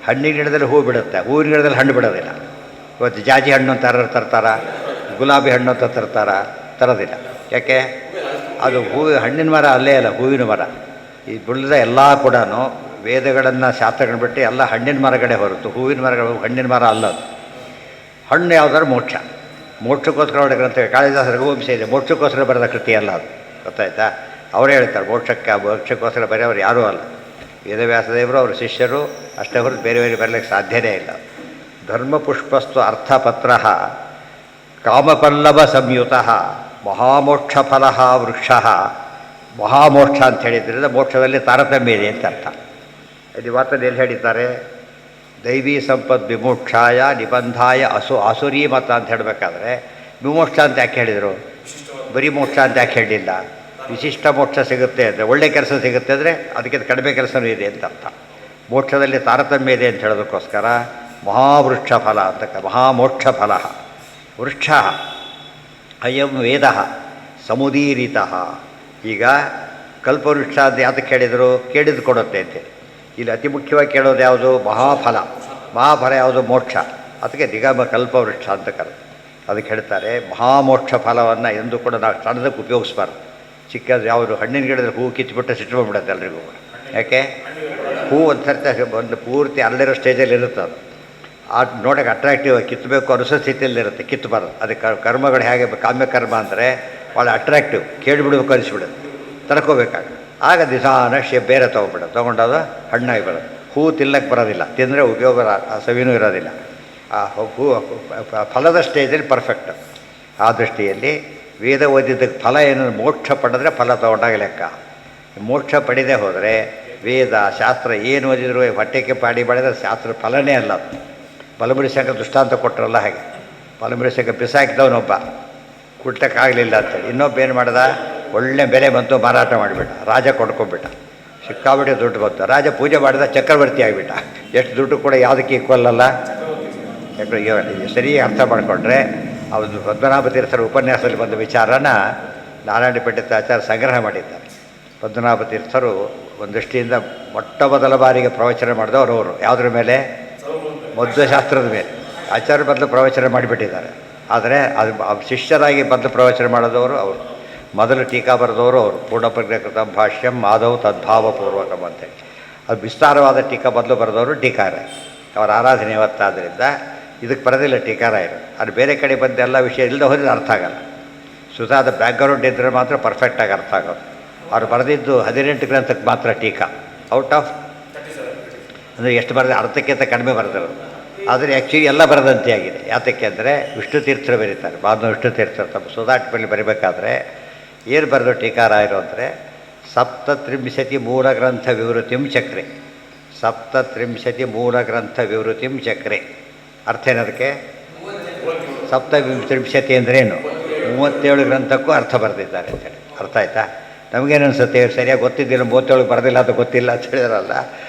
ಹಣ್ಣಿನ ಗಿಡದಲ್ಲಿ ಹೂ ಬಿಡುತ್ತೆ, ಹೂವಿನ ಗಿಡದಲ್ಲಿ ಹಣ್ಣು ಬಿಡೋದಿಲ್ಲ. ಇವತ್ತು ಜಾಜಿ ಹಣ್ಣು ಅಂತ ಯಾರು ತರ್ತಾರ, ಗುಲಾಬಿ ಹಣ್ಣು ಅಂತ ತರೋದಿಲ್ಲ. ಯಾಕೆ? ಅದು ಹಣ್ಣಿನ ಮರ ಅಲ್ಲೇ ಅಲ್ಲ, ಹೂವಿನ ಮರ. ಈ ಬೆಳೆದ ಎಲ್ಲ ಕೂಡ ವೇದಗಳನ್ನು, ಶಾಸ್ತ್ರಗಳನ್ನು ಬಿಟ್ಟು ಎಲ್ಲ ಹಣ್ಣಿನ ಮರಗಳೇ ಹೊರತು ಹೂವಿನ ಮರಗಳು ಹಣ್ಣಿನ ಮರ ಅಲ್ಲದು. ಹಣ್ಣು ಯಾವುದಾದ್ರು ಮೋಕ್ಷ. ಮೋಕ್ಷಕ್ಕೋಸ್ಕರ ಹೊಡೆ ಗ್ರಂಥ ಕಾಳಿದಾಸ ರಘುವಂಶ ಇದೆ, ಮೋಕ್ಷಕ್ಕೋಸ್ಕರ ಬರೆದ ಕೃತಿ ಅಲ್ಲ ಅದು. ಗೊತ್ತಾಯ್ತಾ? ಅವರೇ ಹೇಳ್ತಾರೆ ಮೋಕ್ಷಕ್ಕೋಸ್ಕರ ಬರೆಯವರು ಯಾರೂ ಅಲ್ಲ. ವೇದವ್ಯಾಸದೇವರು ಅವರ ಶಿಷ್ಯರು ಅಷ್ಟೇ ಹೊರತು ಬೇರೆ ಬೇರೆ ಬರಲಿಕ್ಕೆ ಸಾಧ್ಯನೇ ಇಲ್ಲ. ಧರ್ಮಪುಷ್ಪಸ್ತು ಅರ್ಥಪತ್ರ ಕಾಮಪಲ್ಲವ ಸಂಯುತ ಮಹಾಮೋಕ್ಷಫಲ ವೃಕ್ಷ. ಮಹಾಮೋಕ್ಷ ಅಂತ ಹೇಳಿದ್ರಿಂದ ಮೋಕ್ಷದಲ್ಲಿ ತಾರತಮ್ಯ ಇದೆ ಅಂತ ಅರ್ಥ. ಇದು ಮಾತನ್ನು ಎಲ್ಲಿ ಹೇಳಿದ್ದಾರೆ? ದೈವಿ ಸಂಪದ್ ವಿಮೋಕ್ಷಾಯ ನಿಬಂಧಾಯ ಆಸುರಿ ಮತ ಅಂತ ಹೇಳಬೇಕಾದ್ರೆ ವಿಮೋಕ್ಷ ಅಂತ ಯಾಕೆ ಹೇಳಿದರು? ಬರೀ ಮೋಕ್ಷ ಅಂತ ಯಾಕೆ ಹೇಳಲಿಲ್ಲ? ವಿಶಿಷ್ಟ ಮೋಕ್ಷ ಸಿಗುತ್ತೆ ಅಂದರೆ, ಒಳ್ಳೆ ಕೆಲಸ ಸಿಗುತ್ತೆ ಅಂದರೆ ಅದಕ್ಕಿಂತ ಕಡಿಮೆ ಕೆಲಸವೂ ಇದೆ ಅಂತ ಅರ್ಥ. ಮೋಕ್ಷದಲ್ಲಿ ತಾರತಮ್ಯ ಇದೆ ಅಂತ ಹೇಳೋದಕ್ಕೋಸ್ಕರ ಮಹಾವೃಕ್ಷ ಫಲ ಅಂತ, ಮಹಾಮೋಕ್ಷ ಫಲ. ವೃಕ್ಷ ಅಯಂ ವೇದ ಸಮುದೀರಿತ. ಈಗ ಕಲ್ಪವೃಕ್ಷ ಅಂತ ಯಾತಕ್ಕೆ ಕೇಳಿದರು? ಕೇಳಿದ್ದು ಕೊಡುತ್ತೆ ಅಂತೇಳಿ. ಇಲ್ಲಿ ಅತಿ ಮುಖ್ಯವಾಗಿ ಕೇಳೋದು ಯಾವುದು? ಮಹಾಫಲ. ಮಹಾಫಲ ಯಾವುದು? ಮೋಕ್ಷ. ಅದಕ್ಕೆ ನಿಗಮ ಕಲ್ಪವೃಕ್ಷ ಅಂತ ಕರೆದು ಅದಕ್ಕೆ ಹೇಳ್ತಾರೆ. ಮಹಾಮೋಕ್ಷ ಫಲವನ್ನು ಎಂದೂ ಕೂಡ ನಾವು ಸಣ್ಣದಕ್ಕೆ ಉಪಯೋಗಿಸ್ಬಾರ್ದು. ಚಿಕ್ಕದು ಯಾವುದು ಹಣ್ಣಿನ ಗಿಡದಲ್ಲಿ ಹೂ ಕಿತ್ಬಿಟ್ಟು ಸಿಟ್ಕೊಂಡ್ಬಿಡುತ್ತೆ ಎಲ್ರಿಗೂ. ಯಾಕೆ? ಹೂ ಒಂದು ಸರ್ತಿ ಒಂದು ಪೂರ್ತಿ ಅಲ್ಲಿರೋ ಸ್ಟೇಜಲ್ಲಿ ಇರುತ್ತೆ. ಅದು ನೋಡೋಕೆ ಅಟ್ರಾಕ್ಟಿವ್ ಆಗಿ ಕಿತ್ತಬೇಕು ಅನ್ನಿಸೋ ಸ್ಥಿತಿಯಲ್ಲಿರುತ್ತೆ, ಕಿತ್ತಬಾರ್ದು. ಅದಕ್ಕೆ ಕರ್ಮಗಳು ಹೇಗೆ ಕಾಮ್ಯಕರ್ಮ ಅಂದರೆ ಭಾಳ ಅಟ್ರಾಕ್ಟಿವ್, ಕೇಳಿಬಿಡ್ಬೇಕು ಅನಿಸ್ಬಿಡುತ್ತೆ, ತಡ್ಕೋಬೇಕಾಗ. ಆಗ ನಿಧಾನ ಬೇರೆ ತೊಗೊಂಡೋದು ಹಣ್ಣಾಗಿ ಬರೋದು. ಹೂ ತಿನ್ನಕ್ಕೆ ಬರೋದಿಲ್ಲ, ತಿಂದರೆ ಉಪಯೋಗ ಸವಿನೂ ಇರೋದಿಲ್ಲ. ಆ ಹೂ ಫಲದ ಸ್ಟೇಜಲ್ಲಿ ಪರ್ಫೆಕ್ಟ್. ಆ ದೃಷ್ಟಿಯಲ್ಲಿ ವೇದ ಓದಿದ್ದಕ್ಕೆ ಫಲ ಏನು? ಮೋಕ್ಷ ಪಡೆದ್ರೆ ಫಲ ತೊಗೊಂಡಾಗ ಲೆಕ್ಕ. ಮೋಕ್ಷ ಪಡೆದೇ ಹೋದರೆ ವೇದ ಶಾಸ್ತ್ರ ಏನು ಓದಿದ್ರು ಹೊಟ್ಟೆಗೆ ಪಾಡಿ ಮಾಡಿದ್ರೆ ಶಾಸ್ತ್ರ ಫಲನೇ ಅಲ್ಲ. ಬಲಮುರಿಸಂಗ ದೃಷ್ಟಾಂತ ಕೊಟ್ಟರಲ್ಲ ಹಾಗೆ. ಬಲಮುರಿಸಂಗ ಬಿಸಾಕಿದವನೊಬ್ಬ ಕುಟ್ಟಕ್ಕಾಗಲಿಲ್ಲ ಅಂತೇಳಿ ಇನ್ನೊಬ್ಬ ಏನು ಮಾಡ್ದ? ಒಳ್ಳೆ ಬೆಲೆ ಬಂತು, ಮಾರಾಟ ಮಾಡಿಬಿಟ್ಟ. ರಾಜ ಕೊಂಡ್ಕೊಂಡ್ಬಿಟ್ಟ, ಸಿಕ್ಕಾಬಿಟ್ಟೆ ದುಡ್ಡು ಬಂತು. ರಾಜ ಪೂಜೆ ಮಾಡಿದ, ಚಕ್ರವರ್ತಿ ಆಗಿಬಿಟ್ಟ. ಎಷ್ಟು ದುಡ್ಡು ಕೂಡ ಯಾವುದಕ್ಕೆ ಈಕ್ವಲ್ ಅಲ್ಲ. ಯಾಕಂದ್ರೆ ಸರಿ ಅರ್ಥ ಮಾಡಿಕೊಂಡ್ರೆ ಅವರು ಪದ್ಮನಾಭ ತೀರ್ಥರ ಉಪನ್ಯಾಸದಲ್ಲಿ ಬಂದ ವಿಚಾರನ ನಾರಾಯಣ ಪಂಡಿತಾಚಾರ್ಯ ಸಂಗ್ರಹ ಮಾಡಿದ್ದಾರೆ. ಪದ್ಮನಾಭ ತೀರ್ಥರು ಒಂದು ದೃಷ್ಟಿಯಿಂದ ಮೊಟ್ಟ ಮೊದಲ ಬಾರಿಗೆ ಪ್ರವಚನ ಮಾಡಿದವರು ಅವರು. ಯಾವುದ್ರ ಮೇಲೆ? ಮಧ್ವಶಾಸ್ತ್ರದ ಮೇಲೆ. ಆಚಾರ್ಯ ಬದಲು ಪ್ರವಚನ ಮಾಡಿಬಿಟ್ಟಿದ್ದಾರೆ. ಆದರೆ ಅದು ಶಿಷ್ಯರಾಗಿ ಬದಲು ಪ್ರವಚನ ಮಾಡಿದವರು ಅವರು. ಮೊದಲು ಟೀಕಾ ಬರೆದವರು ಅವರು. ಪೂರ್ಣಪ್ರಜ್ಞಕೃತ ಭಾಷ್ಯಂ ಮಾಧವ್ ತದ್ಭಾವಪೂರ್ವಕಂ ಅಂತೇಳಿ ಅದು ವಿಸ್ತಾರವಾದ ಟೀಕಾ ಬದಲು ಬರೆದವರು ಟೀಕಾರ. ಅವರ ಆರಾಧನೆ ಇವತ್ತಾದ್ದರಿಂದ ಇದಕ್ಕೆ ಬರೋದಿಲ್ಲ ಟೀಕಾರಾಯರು. ಅದು ಬೇರೆ ಕಡೆ ಬಂದ ಎಲ್ಲ ವಿಷಯ ಇಲ್ಲದೆ ಹೋದರೆ ಅರ್ಥ ಆಗಲ್ಲ. ಸುಧಾದ ಬ್ಯಾಕ್ಗ್ರೌಂಡ್ ಇದ್ದರೆ ಮಾತ್ರ ಪರ್ಫೆಕ್ಟಾಗಿ ಅರ್ಥ ಆಗೋದು. ಅವ್ರು ಬರೆದಿದ್ದು 18 ಗ್ರಂಥಕ್ಕೆ ಮಾತ್ರ ಟೀಕಾ. ಔಟ್ ಆಫ್ ಅಂದರೆ ಎಷ್ಟು ಬರೆದ? ಅರ್ಧಕ್ಕಿಂತ ಕಡಿಮೆ ಬರೆದಿರೋದು. ಆದರೆ ಆ್ಯಕ್ಚುಲಿ ಎಲ್ಲ ಬರೆದಂತೆ ಆಗಿದೆ. ಯಾತಕ್ಕೆ ಅಂದರೆ ವಿಷ್ಣು ತೀರ್ಥರು ಬರೀತಾರೆ. ವಿಷ್ಣು ತೀರ್ಥರು ತಮ್ಮ ಸುಧಾಟದಲ್ಲಿ ಬರೀಬೇಕಾದ್ರೆ ಏನು ಬರೆದು ಟೀಕಾರಾಯರು ಅಂದರೆ ಸಪ್ತತ್ರಿಂಶತಿ ಮೂಲಗ್ರಂಥ ವಿವೃತಿಂ ಚಕ್ರೆ. ಸಪ್ತತ್ರಿಂಶತಿ ಮೂಲಗ್ರಂಥ ವಿವೃತಿಂ ಚಕ್ರೆ. ಅರ್ಥ ಏನದಕ್ಕೆ? ಸಪ್ತತ್ರಿಂಶತಿ ಅಂದ್ರೇನು? 37 ಗ್ರಂಥಕ್ಕೂ ಅರ್ಥ ಬರೆದಿದ್ದಾರೆ ಅಂತೇಳಿ. ಅರ್ಥ ಆಯ್ತಾ? ನಮಗೇನು ಅನಿಸುತ್ತೆ? ಸರಿಯಾಗಿ ಗೊತ್ತಿದ್ದಿಲ್ಲ, 37 ಬರೆದಿಲ್ಲ ಅಂತ ಗೊತ್ತಿಲ್ಲ ಅಂತ ಹೇಳಿದ್ರಲ್ಲ.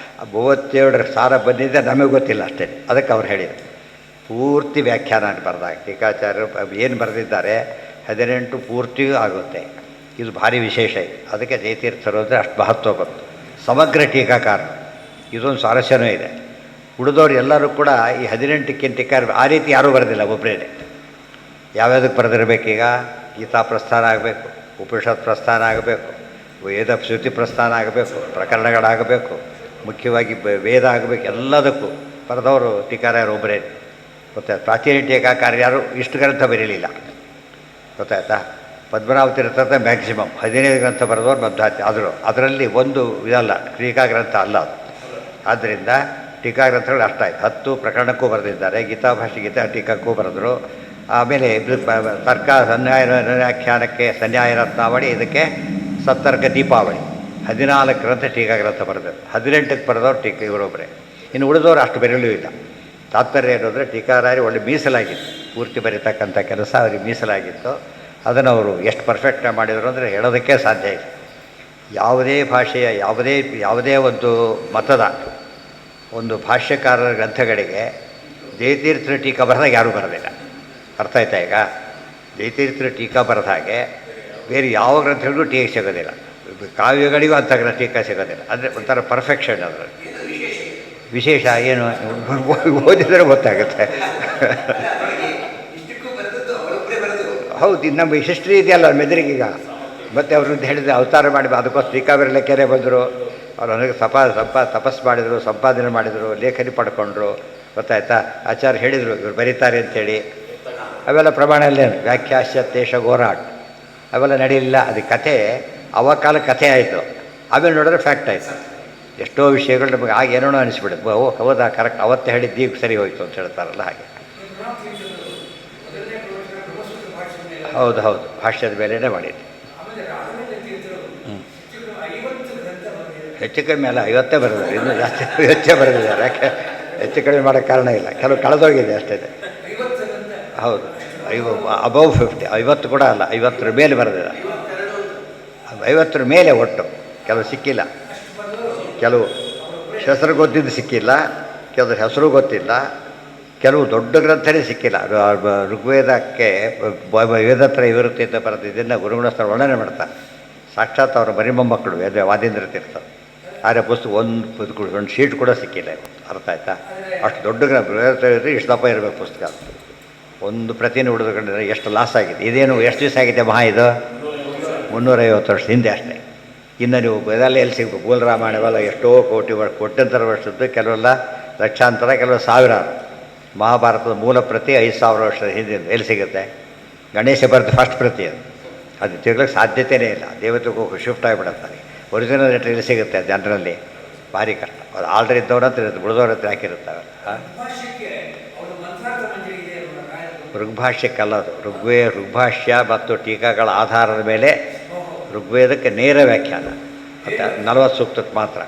37 ಸಾರ ಬಂದಿದ್ದೆ ನಮಗೆ ಗೊತ್ತಿಲ್ಲ ಅಷ್ಟೇ. ಅದಕ್ಕೆ ಅವ್ರು ಹೇಳಿದರು ಪೂರ್ತಿ ವ್ಯಾಖ್ಯಾನ ಬರೆದಾಗ ಟೀಕಾಚಾರ್ಯರು ಏನು ಬರೆದಿದ್ದಾರೆ 18 ಪೂರ್ತಿಯೂ ಆಗುತ್ತೆ. ಇದು ಭಾರಿ ವಿಶೇಷ ಇದೆ. ಅದಕ್ಕೆ ಜಯತೀರ್ಥರು ಅಂದರೆ ಅಷ್ಟು ಮಹತ್ವ ಬಂತು. ಸಮಗ್ರ ಟೀಕಾಕಾರ. ಇದೊಂದು ಸ್ವಾರಸ್ಯನೂ ಇದೆ. ಉಳಿದವ್ರು ಎಲ್ಲರೂ ಕೂಡ ಈ 18ಕ್ಕಿಂತ ಟೀಕಾರ ಆ ರೀತಿ ಯಾರೂ ಬರೆದಿಲ್ಲ. ಒಬ್ಬರೇನೆ ಯಾವ್ಯಾವುದಕ್ಕೆ ಬರೆದಿರಬೇಕೀಗ? ಗೀತಾ ಪ್ರಸ್ಥಾನ ಆಗಬೇಕು, ಉಪನಿಷತ್ ಪ್ರಸ್ಥಾನ ಆಗಬೇಕು, ವೇದ ಶ್ರುತಿ ಪ್ರಸ್ಥಾನ ಆಗಬೇಕು, ಪ್ರಕರಣಗಳಾಗಬೇಕು, ಮುಖ್ಯವಾಗಿ ವೇದ ಆಗಬೇಕು. ಎಲ್ಲದಕ್ಕೂ ಬರೆದವರು ಟೀಕಾರಾಯರು ಒಬ್ಬರೇ. ಗೊತ್ತಾಯ್ತು? ಪ್ರಾಚೀನ ಟೀಕಾಕಾರ ಯಾರು ಇಷ್ಟು ಗ್ರಂಥ ಬರೀಲಿಲ್ಲ. ಗೊತ್ತಾಯ್ತಾ? ಪದ್ಮನಾಭ ತೀರ್ಥದ ಮ್ಯಾಕ್ಸಿಮಮ್ 15 ಗ್ರಂಥ ಬರೆದವರು ಮಧ್ವಾಚಾರ್ಯ. ಆದರೂ ಅದರಲ್ಲಿ ಒಂದು ಇದಲ್ಲ, ಟೀಕಾ ಗ್ರಂಥ ಅಲ್ಲ ಅದು. ಆದ್ದರಿಂದ ಟೀಕಾ ಗ್ರಂಥಗಳು ಅಷ್ಟಾಯ್ತು. 10 ಪ್ರಕರಣಕ್ಕೂ ಬರೆದಿದ್ದಾರೆ. ಗೀತಾಭಾಷೆ ಗೀತಾ ಟೀಕಕ್ಕೂ ಬರೆದರು. ಆಮೇಲೆ ತರ್ಕ ವ್ಯಾಖ್ಯಾನಕ್ಕೆ ಸನ್ಯಾಯ ರತ್ನಾವಳಿ, ಇದಕ್ಕೆ ಸತ್ತರ್ಕ ದೀಪಾವಳಿ 14 ಗ್ರಂಥ ಟೀಕಾ ಗ್ರಂಥ ಬರೆದರು. 18ಕ್ಕೆ ಬರೆದವರು ಟೀಕಾ ಇವರೊಬ್ಬರೇ. ಇನ್ನು ಉಳಿದವರು ಅಷ್ಟು ಬರೀಲೂ ಇಲ್ಲ. ತಾತ್ಪರ್ಯ ಏನಂದರೆ ಟೀಕಾರಾಯರು ಒಳ್ಳೆ ಮೀಸಲಾಗಿತ್ತು. ಪೂರ್ತಿ ಬರೀತಕ್ಕಂಥ ಕೆಲಸ ಅವರಿಗೆ ಮೀಸಲಾಗಿತ್ತು. ಅದನ್ನು ಅವರು ಎಷ್ಟು ಪರ್ಫೆಕ್ಟಾಗಿ ಮಾಡಿದರು ಅಂದರೆ ಹೇಳೋದಕ್ಕೆ ಸಾಧ್ಯ ಇಲ್ಲ. ಯಾವುದೇ ಭಾಷೆಯ ಯಾವುದೇ ಒಂದು ಮತದ ಒಂದು ಭಾಷ್ಯಕಾರರ ಗ್ರಂಥಗಳಿಗೆ ಜಯತೀರ್ಥರ ಟೀಕಾ ಬರೆದಾಗ ಯಾರೂ ಬರೋದಿಲ್ಲ. ಅರ್ಥ ಆಯ್ತಾ? ಈಗ ಜಯತೀರ್ಥರ ಟೀಕಾ ಬರೆದ ಹಾಗೆ ಬೇರೆ ಯಾವ ಗ್ರಂಥಗಳಿಗೂ ಟೀಕೆ ಸಿಗೋದಿಲ್ಲ, ಕಾವ್ಯಗಳಿಗೂ ಅಂಥ ಟೀಕಾ ಸಿಗೋದಿಲ್ಲ. ಅಂದರೆ ಒಂಥರ ಪರ್ಫೆಕ್ಷನ್ ಅದರಲ್ಲಿ. ವಿಶೇಷ ಏನು ಓದಿದರೆ ಗೊತ್ತಾಗುತ್ತೆ. ಹೌದು, ನಮ್ಮ ಹಿಸ್ಟ್ರಿ ಇದೆಯಲ್ಲ ಮೆದುರಿಗೀಗ. ಮತ್ತು ಅವ್ರದ್ದು ಹೇಳಿದ್ರೆ ಅವತಾರ ಮಾಡಿ ಅದಕ್ಕೋಸ್ಕರ ಟೀಕಾ ಬರಲಿಕ್ಕೆ ಬಂದರು. ಅವ್ರು ನನಗೆ ತಪಸ್ಸು ಮಾಡಿದರು, ಸಂಪಾದನೆ ಮಾಡಿದರು, ಲೇಖನಿ ಪಡ್ಕೊಂಡ್ರು. ಗೊತ್ತಾಯ್ತಾ? ಆಚಾರ್ಯ ಹೇಳಿದರು ಇವ್ರು ಬರೀತಾರೆ ಅಂಥೇಳಿ. ಅವೆಲ್ಲ ಪ್ರಮಾಣ ಅಲ್ಲೇನು ವ್ಯಾಖ್ಯಾಸ್ಯತೇಶ ಗೋರಾಟ್ ಅವೆಲ್ಲ ನಡೆಯಲಿಲ್ಲ. ಅದು ಕಥೆ ಕಾಲ ಕಥೆ ಆಯಿತು, ಆಮೇಲೆ ನೋಡಿದ್ರೆ ಫ್ಯಾಕ್ಟ್ ಆಯಿತು. ಎಷ್ಟೋ ವಿಷಯಗಳು ನಮಗೆ ಆಗ ಏನೋ ಅನಿಸ್ಬಿಡುತ್ತೆ. ಓ ಹೌದಾ, ಕರೆಕ್ಟ್, ಅವತ್ತೇ ಹೇಳಿದ್ದು ಈಗ ಸರಿ ಹೋಯಿತು ಅಂತ ಹೇಳ್ತಾರಲ್ಲ ಹಾಗೆ. ಹೌದು ಹೌದು, ಭಾಷ್ಯದ ಮೇಲೇ ಮಾಡಿದ್ದು. ಹೆಚ್ಚು ಕಡಿಮೆ ಅಲ್ಲ, 50 ಬರೆದಿದ್ದಾರೆ, ಇನ್ನೂ ಜಾಸ್ತಿ ಹೆಚ್ಚೇ ಬರೆದಿದ್ದಾರೆ. ಯಾಕೆ ಹೆಚ್ಚು ಕಡಿಮೆ ಮಾಡೋಕ್ಕೆ ಕಾರಣ ಇಲ್ಲ, ಕೆಲವು ಕಳೆದೋಗಿದೆ ಅಷ್ಟೇ. ಹೌದು, ಅಬೌವ್ 50, 50 ಕೂಡ ಅಲ್ಲ, 50ರ ಮೇಲೆ ಬರೆದಿದ್ದಾರೆ. 50ರ ಮೇಲೆ ಒಟ್ಟು. ಕೆಲವು ಸಿಕ್ಕಿಲ್ಲ, ಕೆಲವು ಹೆಸರು ಗೊತ್ತಿದ್ದು ಸಿಕ್ಕಿಲ್ಲ, ಕೆಲವು ಹೆಸರು ಗೊತ್ತಿಲ್ಲ, ಕೆಲವು ದೊಡ್ಡ ಗ್ರಂಥನೇ ಸಿಕ್ಕಿಲ್ಲ. ಋಗ್ವೇದಕ್ಕೆ ವೇದತ್ರ ವಿವೃತ್ತಿ ಅಂತ ಬರೆದಿದ್ದನ್ನು ಗುರುಗುಣಸ್ಥರು ವರ್ಣನೆ ಮಾಡ್ತಾರೆ. ಸಾಕ್ಷಾತ್ ಅವರ ಮರಿಮೊಮ್ಮಕ್ಕಳು ವಾದೀಂದ್ರ ತೀರ್ಥ. ಆದರೆ ಪುಸ್ತಕ ಒಂದು ಶೀಟ್ ಕೂಡ ಸಿಕ್ಕಿಲ್ಲ. ಅರ್ಥ ಆಯ್ತಾ? ಅಷ್ಟು ದೊಡ್ಡ ಇಷ್ಟು ದಪ್ಪ ಇರಬೇಕು ಪುಸ್ತಕ. ಒಂದು ಪ್ರತಿನ ಹುಡುಗಂಡ್ರೆ ಎಷ್ಟು ಲಾಸ್ ಆಗಿದೆ. ಇದೇನು ಎಷ್ಟು ದಿವಸ ಆಗಿದೆ ಮಹಾ? ಇದು 350 ವರ್ಷ ಹಿಂದೆ ಅಷ್ಟೇ. ಇನ್ನು ನೀವು ಇದೆಲ್ಲ ಎಲ್ಲಿ ಸಿಗಬೇಕು? ಮೂಲ ರಾಮಾಯಣವೆಲ್ಲ ಎಷ್ಟೋ ಕೋಟ್ಯಂತರ ವರ್ಷದ್ದು, ಕೆಲವೆಲ್ಲ ಲಕ್ಷಾಂತರ, ಕೆಲವು ಸಾವಿರಾರು. ಮಹಾಭಾರತದ ಮೂಲ ಪ್ರತಿ 5000 ವರ್ಷದ ಹಿಂದೆ ಎಲ್ಲಿ ಸಿಗುತ್ತೆ? ಗಣೇಶ ಬರೆದ ಫಸ್ಟ್ ಪ್ರತಿ ಅದು ತಿರ್ಗ್ಲಿಕ್ಕೆ ಸಾಧ್ಯತೆಯೇ ಇಲ್ಲ. ದೇವತೆಗೂ ಶಿಫ್ಟ್ ಆಗಿಬಿಡುತ್ತಾರೆ. ಒರಿಜಿನಲ್ ಲೆಟ್ರ್ ಎಲ್ಲಿ ಸಿಗುತ್ತೆ ಜನರಲ್ಲಿ? ಭಾರಿ ಕಷ್ಟ. ಅದು ಆಲ್ರೆಡಿ ಇದ್ದವ್ರ ಹತ್ರ ಇರುತ್ತೆ, ಬಿಡದವ್ರ ಹತ್ರ ಹಾಕಿರುತ್ತವೆ. ಋಗ್ಭಾಷ್ಯಕ್ಕಲ್ಲ ಅದು. ಋಗ್ಭಾಷ್ಯ ಮತ್ತು ಟೀಕಾಗಳ ಆಧಾರದ ಮೇಲೆ ಋಗ್ವೇದಕ್ಕೆ ನೇರ ವ್ಯಾಖ್ಯಾನ. ಮತ್ತು 40 ಸೂಕ್ತಕ್ಕೆ ಮಾತ್ರ.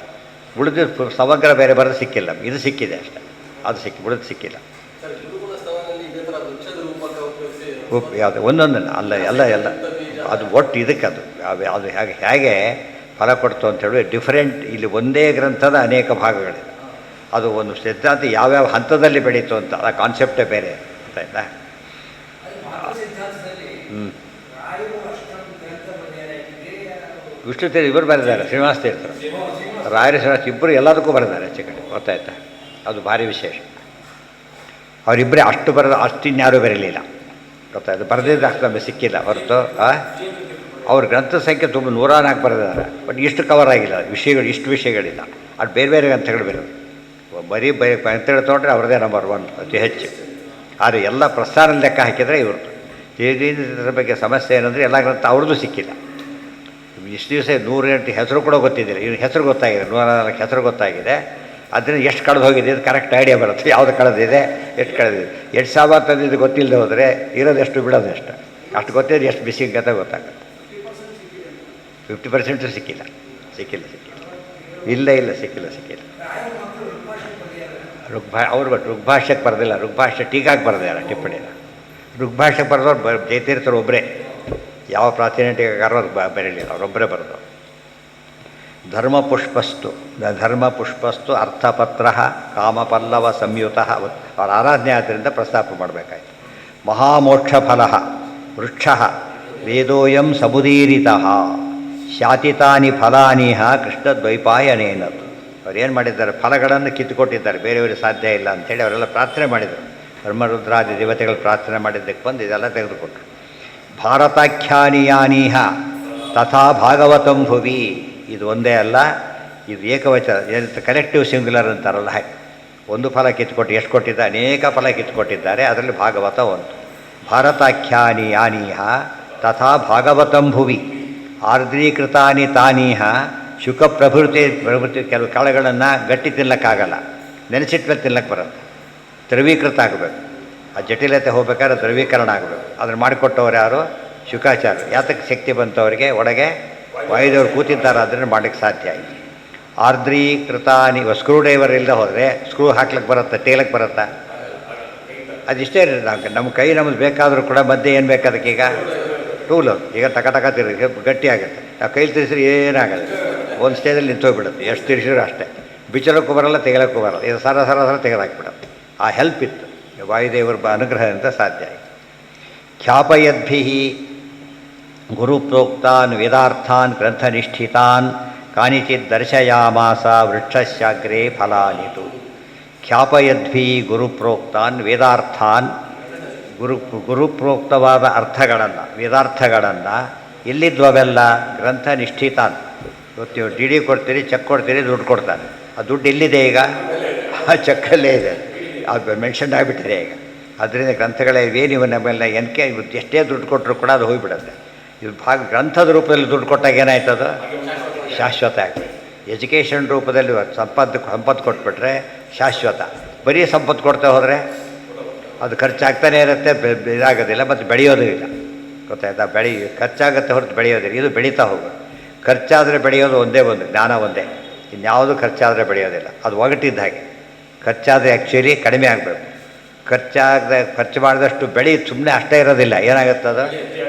ಉಳಿದು ಸಮಗ್ರ ಬೇರೆ ಬರೋದು ಸಿಕ್ಕಿಲ್ಲ. ಇದು ಸಿಕ್ಕಿದೆ ಅಷ್ಟೇ, ಅದು ಉಳಿದು ಸಿಕ್ಕಿಲ್ಲ. ಯಾವುದು ಒಂದೊಂದನ್ನು ಅಲ್ಲ, ಎಲ್ಲ ಅದು ಒಟ್ಟು ಇದಕ್ಕೆ ಅದು ಹೇಗೆ ಫಲ ಕೊಡ್ತು ಅಂಥೇಳಿ ಡಿಫರೆಂಟ್. ಇಲ್ಲಿ ಒಂದೇ ಗ್ರಂಥದ ಅನೇಕ ಭಾಗಗಳಿದೆ. ಅದು ಒಂದು ಸಿದ್ಧಾಂತ ಯಾವ್ಯಾವ ಹಂತದಲ್ಲಿ ಬೆಳೀತು ಅಂತ ಆ ಕಾನ್ಸೆಪ್ಟೇ ಬೇರೆ. ಗೊತ್ತಾಯ್ತಾ? ವಿಷ್ಣು ತೀರ್ಥ ಇಬ್ಬರು ಬರೆದಿದ್ದಾರೆ, ಶ್ರೀನಿವಾಸ ತೀರ್ಥರು, ರಾಯರ ಶ್ರೀನಿವಾಸ ಇಬ್ಬರು ಎಲ್ಲದಕ್ಕೂ ಬರೆದಿದ್ದಾರೆ ಹೆಚ್ಚು ಕಡೆ. ಗೊತ್ತಾಯ್ತಾ? ಅದು ಭಾರಿ ವಿಶೇಷ. ಅವರಿಬ್ಬರೇ ಅಷ್ಟು ಅಷ್ಟು ಇನ್ಯಾರೂ ಬರಲಿಲ್ಲ. ಗೊತ್ತಾಯ್ತು? ಬರೆದಿದ್ದು ಅಷ್ಟು ನಮಗೆ ಸಿಕ್ಕಿಲ್ಲ ಹೊರತು. ಅವ್ರ ಗ್ರಂಥ ಸಂಖ್ಯೆ ತುಂಬ 104 ಬರೆದಿದ್ದಾರೆ. ಬಟ್ ಇಷ್ಟು ಕವರ್ ಆಗಿಲ್ಲ ವಿಷಯಗಳು, ಇಷ್ಟು ವಿಷಯಗಳಿಲ್ಲ. ಅದು ಬೇರೆ ಬೇರೆ ಗ್ರಂಥಗಳು ಬರೋದು. ಬರೀ ಗ್ರಂಥಗಳು ತೊಗೊಂಡ್ರೆ ಅವ್ರದ್ದೇ ನಂಬರ್ 1 ಅತಿ ಹೆಚ್ಚು. ಆದರೆ ಎಲ್ಲ ಪ್ರಸ್ಥಾನ ಲೆಕ್ಕ ಹಾಕಿದರೆ ಇವ್ರದ್ದು. ಇದರ ಬಗ್ಗೆ ಸಮಸ್ಯೆ ಏನಂದರೆ ಎಲ್ಲ ಗ್ರಂಥ ಅವ್ರದ್ದು ಸಿಕ್ಕಿಲ್ಲ. ಇಷ್ಟು ದಿವಸ 108 ಹೆಸರು ಕೂಡ ಗೊತ್ತಿದ್ದಿಲ್ಲ. ಇವ್ರ ಹೆಸರು ಗೊತ್ತಾಗಿದೆ, 104 ಹೆಸರು ಗೊತ್ತಾಗಿದೆ. ಅದರಿಂದ ಎಷ್ಟು ಕಳೆದು ಹೋಗಿದೆ ಅದು ಕರೆಕ್ಟ್ ಐಡಿಯಾ ಬರುತ್ತೆ. ಯಾವುದು ಕಳೆದಿದೆ, ಎಷ್ಟು ಕಳೆದಿದೆ. 8,000 ತಂದಿದ್ದು ಗೊತ್ತಿಲ್ಲದೆ ಹೋದರೆ ಇರೋದೆಷ್ಟು ಬಿಡೋದೆಷ್ಟು, ಅಷ್ಟು ಗೊತ್ತಿದ್ರೆ ಎಷ್ಟು ಬಿಸಿ ಗತ ಗೊತ್ತಾಗುತ್ತೆ. 50% ಸಿಕ್ಕಿಲ್ಲ. ಇಲ್ಲ ಸಿಕ್ಕಿಲ್ಲ. ಅವ್ರು ಋಗ್ಭಾಷ್ಯಕ್ಕೆ ಬರೆದಿಲ್ಲ, ಋಗ್ಭಾಷ್ಯ ಟೀಕಾಕ್ಕೆ ಬರೆದಿಲ್ಲ ಟಿಪ್ಪಣಿನ. ಋಗ್ಭಾಷ್ಯಕ್ಕೆ ಬರೆದವ್ರು ಜಯತೀರ್ಥರು ಒಬ್ಬರೇ. ಯಾವ ಪ್ರಾಚೀನ ಟೀಕಾಕಾರರು ಅದು ಬರೀಲಿಲ್ಲ, ಅವರೊಬ್ಬರೇ ಬರೆದು. ಧರ್ಮಪುಷ್ಪಸ್ತು ಅರ್ಥಪತ್ರ ಕಾಮಪಲ್ಲವ ಸಂಯುತ. ಅವರ ಆರಾಧನೆ ಆದ್ದರಿಂದ ಪ್ರಸ್ತಾಪ ಮಾಡಬೇಕಾಯ್ತು. ಮಹಾಮೋಕ್ಷಫಲ ವೃಕ್ಷ ವೇದೋಯಂ ಸಮುದೀರಿತಃ ಶಾತಿತಾನಿ ಫಲಾನಿಹ ಕೃಷ್ಣದ್ವೈಪಾಯನೇನದು. ಅವ್ರೇನು ಮಾಡಿದ್ದಾರೆ? ಫಲಗಳನ್ನು ಕಿತ್ತುಕೊಟ್ಟಿದ್ದಾರೆ, ಬೇರೆಯವರು ಸಾಧ್ಯ ಇಲ್ಲ ಅಂಥೇಳಿ ಅವರೆಲ್ಲ ಪ್ರಾರ್ಥನೆ ಮಾಡಿದರು. ಧರ್ಮರುದ್ರಾದಿ ದೇವತೆಗಳು ಪ್ರಾರ್ಥನೆ ಮಾಡಿದ್ದಕ್ಕೆ ಬಂದು ಇದೆಲ್ಲ ತೆಗೆದುಕೊಟ್ರು. ಭಾರತಾಖ್ಯಾನಿಯಾನೀಹ ತಥಾ ಭಾಗವತಂ ಭುವಿ. ಇದು ಒಂದೇ ಅಲ್ಲ, ಇದು ಏಕವಚನ, ಕಲೆಕ್ಟಿವ್ ಸಿಂಗ್ಯುಲರ್ ಅಂತಾರಲ್ಲ ಹಾಗೆ. ಒಂದು ಫಲ ಕಿತ್ತುಕೊಟ್ಟು ಎಷ್ಟು ಕೊಟ್ಟಿದ್ದಾರೆ? ಅನೇಕ ಫಲ ಕಿತ್ತುಕೊಟ್ಟಿದ್ದಾರೆ. ಅದರಲ್ಲಿ ಭಾಗವತ ಒಂದು. ಭಾರತಾಖ್ಯಾನಿಯಾನೀಹ ತಥಾ ಭಾಗವತಂ ಭುವಿ ಆರ್ದ್ರೀಕೃತಾನಿ ತಾನೀಹ ಶುಕ ಪ್ರಭೃತಿ. ಕೆಲವು ಕಾಳುಗಳನ್ನು ಗಟ್ಟಿ ತಿನ್ನಕ್ಕಾಗಲ್ಲ, ನೆನೆಸಿಟ್ಮೇಲೆ ತಿನ್ನಕ್ಕೆ ಬರುತ್ತೆ. ದ್ರವೀಕೃತ ಆಗಬೇಕು. ಆ ಜಟಿಲತೆ ಹೋಗ್ಬೇಕಾದ್ರೆ ದ್ರವೀಕರಣ ಆಗಬೇಕು. ಅದನ್ನು ಮಾಡಿಕೊಟ್ಟವ್ರು ಯಾರು? ಶುಕಾಚಾರ್ಯ. ಯಾತಕ್ಕೆ ಶಕ್ತಿ ಬಂತವರಿಗೆ? ಒಳಗೆ ವಾಯುದೇವರು ಕೂತಿದ್ದಾರೆ, ಅದನ್ನು ಮಾಡಲಿಕ್ಕೆ ಸಾಧ್ಯ ಆಯಿತು. ಆರ್ದ್ರೀಕೃತಾನಿ. ಸ್ಕ್ರೂ ಡ್ರೈವರ್ ಇಲ್ಲದೆ ಹೋದರೆ ಸ್ಕ್ರೂ ಹಾಕ್ಲಿಕ್ಕೆ ಬರುತ್ತೆ, ತೇಲಕ್ಕೆ ಬರುತ್ತಾ? ಅದಿಷ್ಟೇ. ನಮ್ಮ ಕೈ ನಮ್ಮದು ಬೇಕಾದರೂ ಕೂಡ ಮಧ್ಯೆ ಏನು ಬೇಕು ಅದಕ್ಕೀಗ? ಟೂಲ್ ಅದು. ಈಗ ಟಕ ತಿರುಗಿ ಗಟ್ಟಿ ಆಗುತ್ತೆ. ನಾವು ಕೈಲಿ ತಿರ್ಸಿದ್ರೆ ಏನಾಗಲ್ಲ, ಒಂದು ಸ್ಟೇಜಲ್ಲಿ ನಿಂತೋಗ್ಬಿಡುತ್ತೆ. ಎಷ್ಟು ತಿರ್ಸಿದ್ರು ಅಷ್ಟೇ, ಬಿಚ್ಚಲಕ್ಕೂ ಬರಲ್ಲ, ತೆಗೆಲಕ್ಕೂ ಬರಲ್ಲ. ಇದು ಸರ ತೆಗೆದಾಕ್ಬಿಡುತ್ತೆ. ಆ ಹೆಲ್ಪ್ ಇತ್ತು, ವಾಯುದೇವರ ಅನುಗ್ರಹದಿಂದ ಸಾಧ್ಯ ಆಯಿತು. ಖ್ಯಾಪಯದ್ಭಿ ಗುರುಪ್ರೋಕ್ತಾನ್ ವೇದಾರ್ಥಾನ್ ಗ್ರಂಥನಿಷ್ಠಿತಾನ್ ಕಾನಿಚಿತ್ ದರ್ಶಯಾಮಾಸ ವೃಕ್ಷಸ್ಯಾಗ್ರೇ ಫಲಾನಿತು. ಖ್ಯಾಪಯದ್ಭಿ ಗುರುಪ್ರೋಕ್ತಾನ್ ವೇದಾರ್ಥಾನ್, ಗುರುಪ್ರೋಕ್ತವಾದ ಅರ್ಥಗಳನ್ನು, ವೇದಾರ್ಥಗಳನ್ನು ಎಲ್ಲಿದ್ವವೆಲ್ಲ ಗ್ರಂಥನಿಷ್ಠಿತಾನ್. ಇವತ್ತು ನೀವು ಡಿ ಕೊಡ್ತೀರಿ, ಚೆಕ್ ಕೊಡ್ತೀರಿ, ದುಡ್ಡು ಕೊಡ್ತಾನೆ. ಆ ದುಡ್ಡು ಎಲ್ಲಿದೆ ಈಗ? ಆ ಚೆಕ್ಕಲ್ಲೇ ಇದೆ, ಅದು ಮೆನ್ಷನ್ ಆಗಿಬಿಟ್ಟಿದೆ ಈಗ. ಅದರಿಂದ ಗ್ರಂಥಗಳೇ ಇವೆ. ನೀವು ನಮ್ಮೆಲ್ಲ ಎನ್ಕೆ ಎಷ್ಟೇ ದುಡ್ಡು ಕೊಟ್ಟರು ಕೂಡ ಅದು ಹೋಗಿಬಿಡುತ್ತೆ. ಇದು ಗ್ರಂಥದ ರೂಪದಲ್ಲಿ ದುಡ್ಡು ಕೊಟ್ಟಾಗ ಏನಾಯ್ತದು? ಶಾಶ್ವತ ಆಗ್ತದೆ. ಎಜುಕೇಷನ್ ರೂಪದಲ್ಲಿ ಸಂಪತ್ತು ಕೊಟ್ಬಿಟ್ರೆ ಶಾಶ್ವತ. ಬರೀ ಸಂಪತ್ತು ಕೊಡ್ತಾ ಹೋದರೆ ಅದು ಖರ್ಚಾಗ್ತಾನೆ ಇರುತ್ತೆ, ಇದಾಗೋದಿಲ್ಲ, ಮತ್ತು ಬೆಳೆಯೋದು ಇಲ್ಲ. ಗೊತ್ತಾಯ್ತಾ? ಖರ್ಚಾಗುತ್ತೆ ಹೊರತು ಬೆಳೆಯೋದಿಲ್ಲ. ಇದು ಬೆಳೀತಾ ಹೋಗೋದು. ಖರ್ಚಾದರೆ ಬೆಳೆಯೋದು ಒಂದೇ ಒಂದು, ಜ್ಞಾನ ಒಂದೇ. ಇನ್ಯಾವುದು ಖರ್ಚಾದರೆ ಬೆಳೆಯೋದಿಲ್ಲ. ಅದು ಒಗಟಿದ್ದ ಹಾಗೆ. ಖರ್ಚಾದರೆ ಆ್ಯಕ್ಚುಲಿ ಕಡಿಮೆ ಆಗಬೇಕು. ಖರ್ಚು ಮಾಡಿದಷ್ಟು ಬೆಳೆ ಸುಮ್ಮನೆ ಅಷ್ಟೇ ಇರೋದಿಲ್ಲ, ಏನಾಗುತ್ತದು?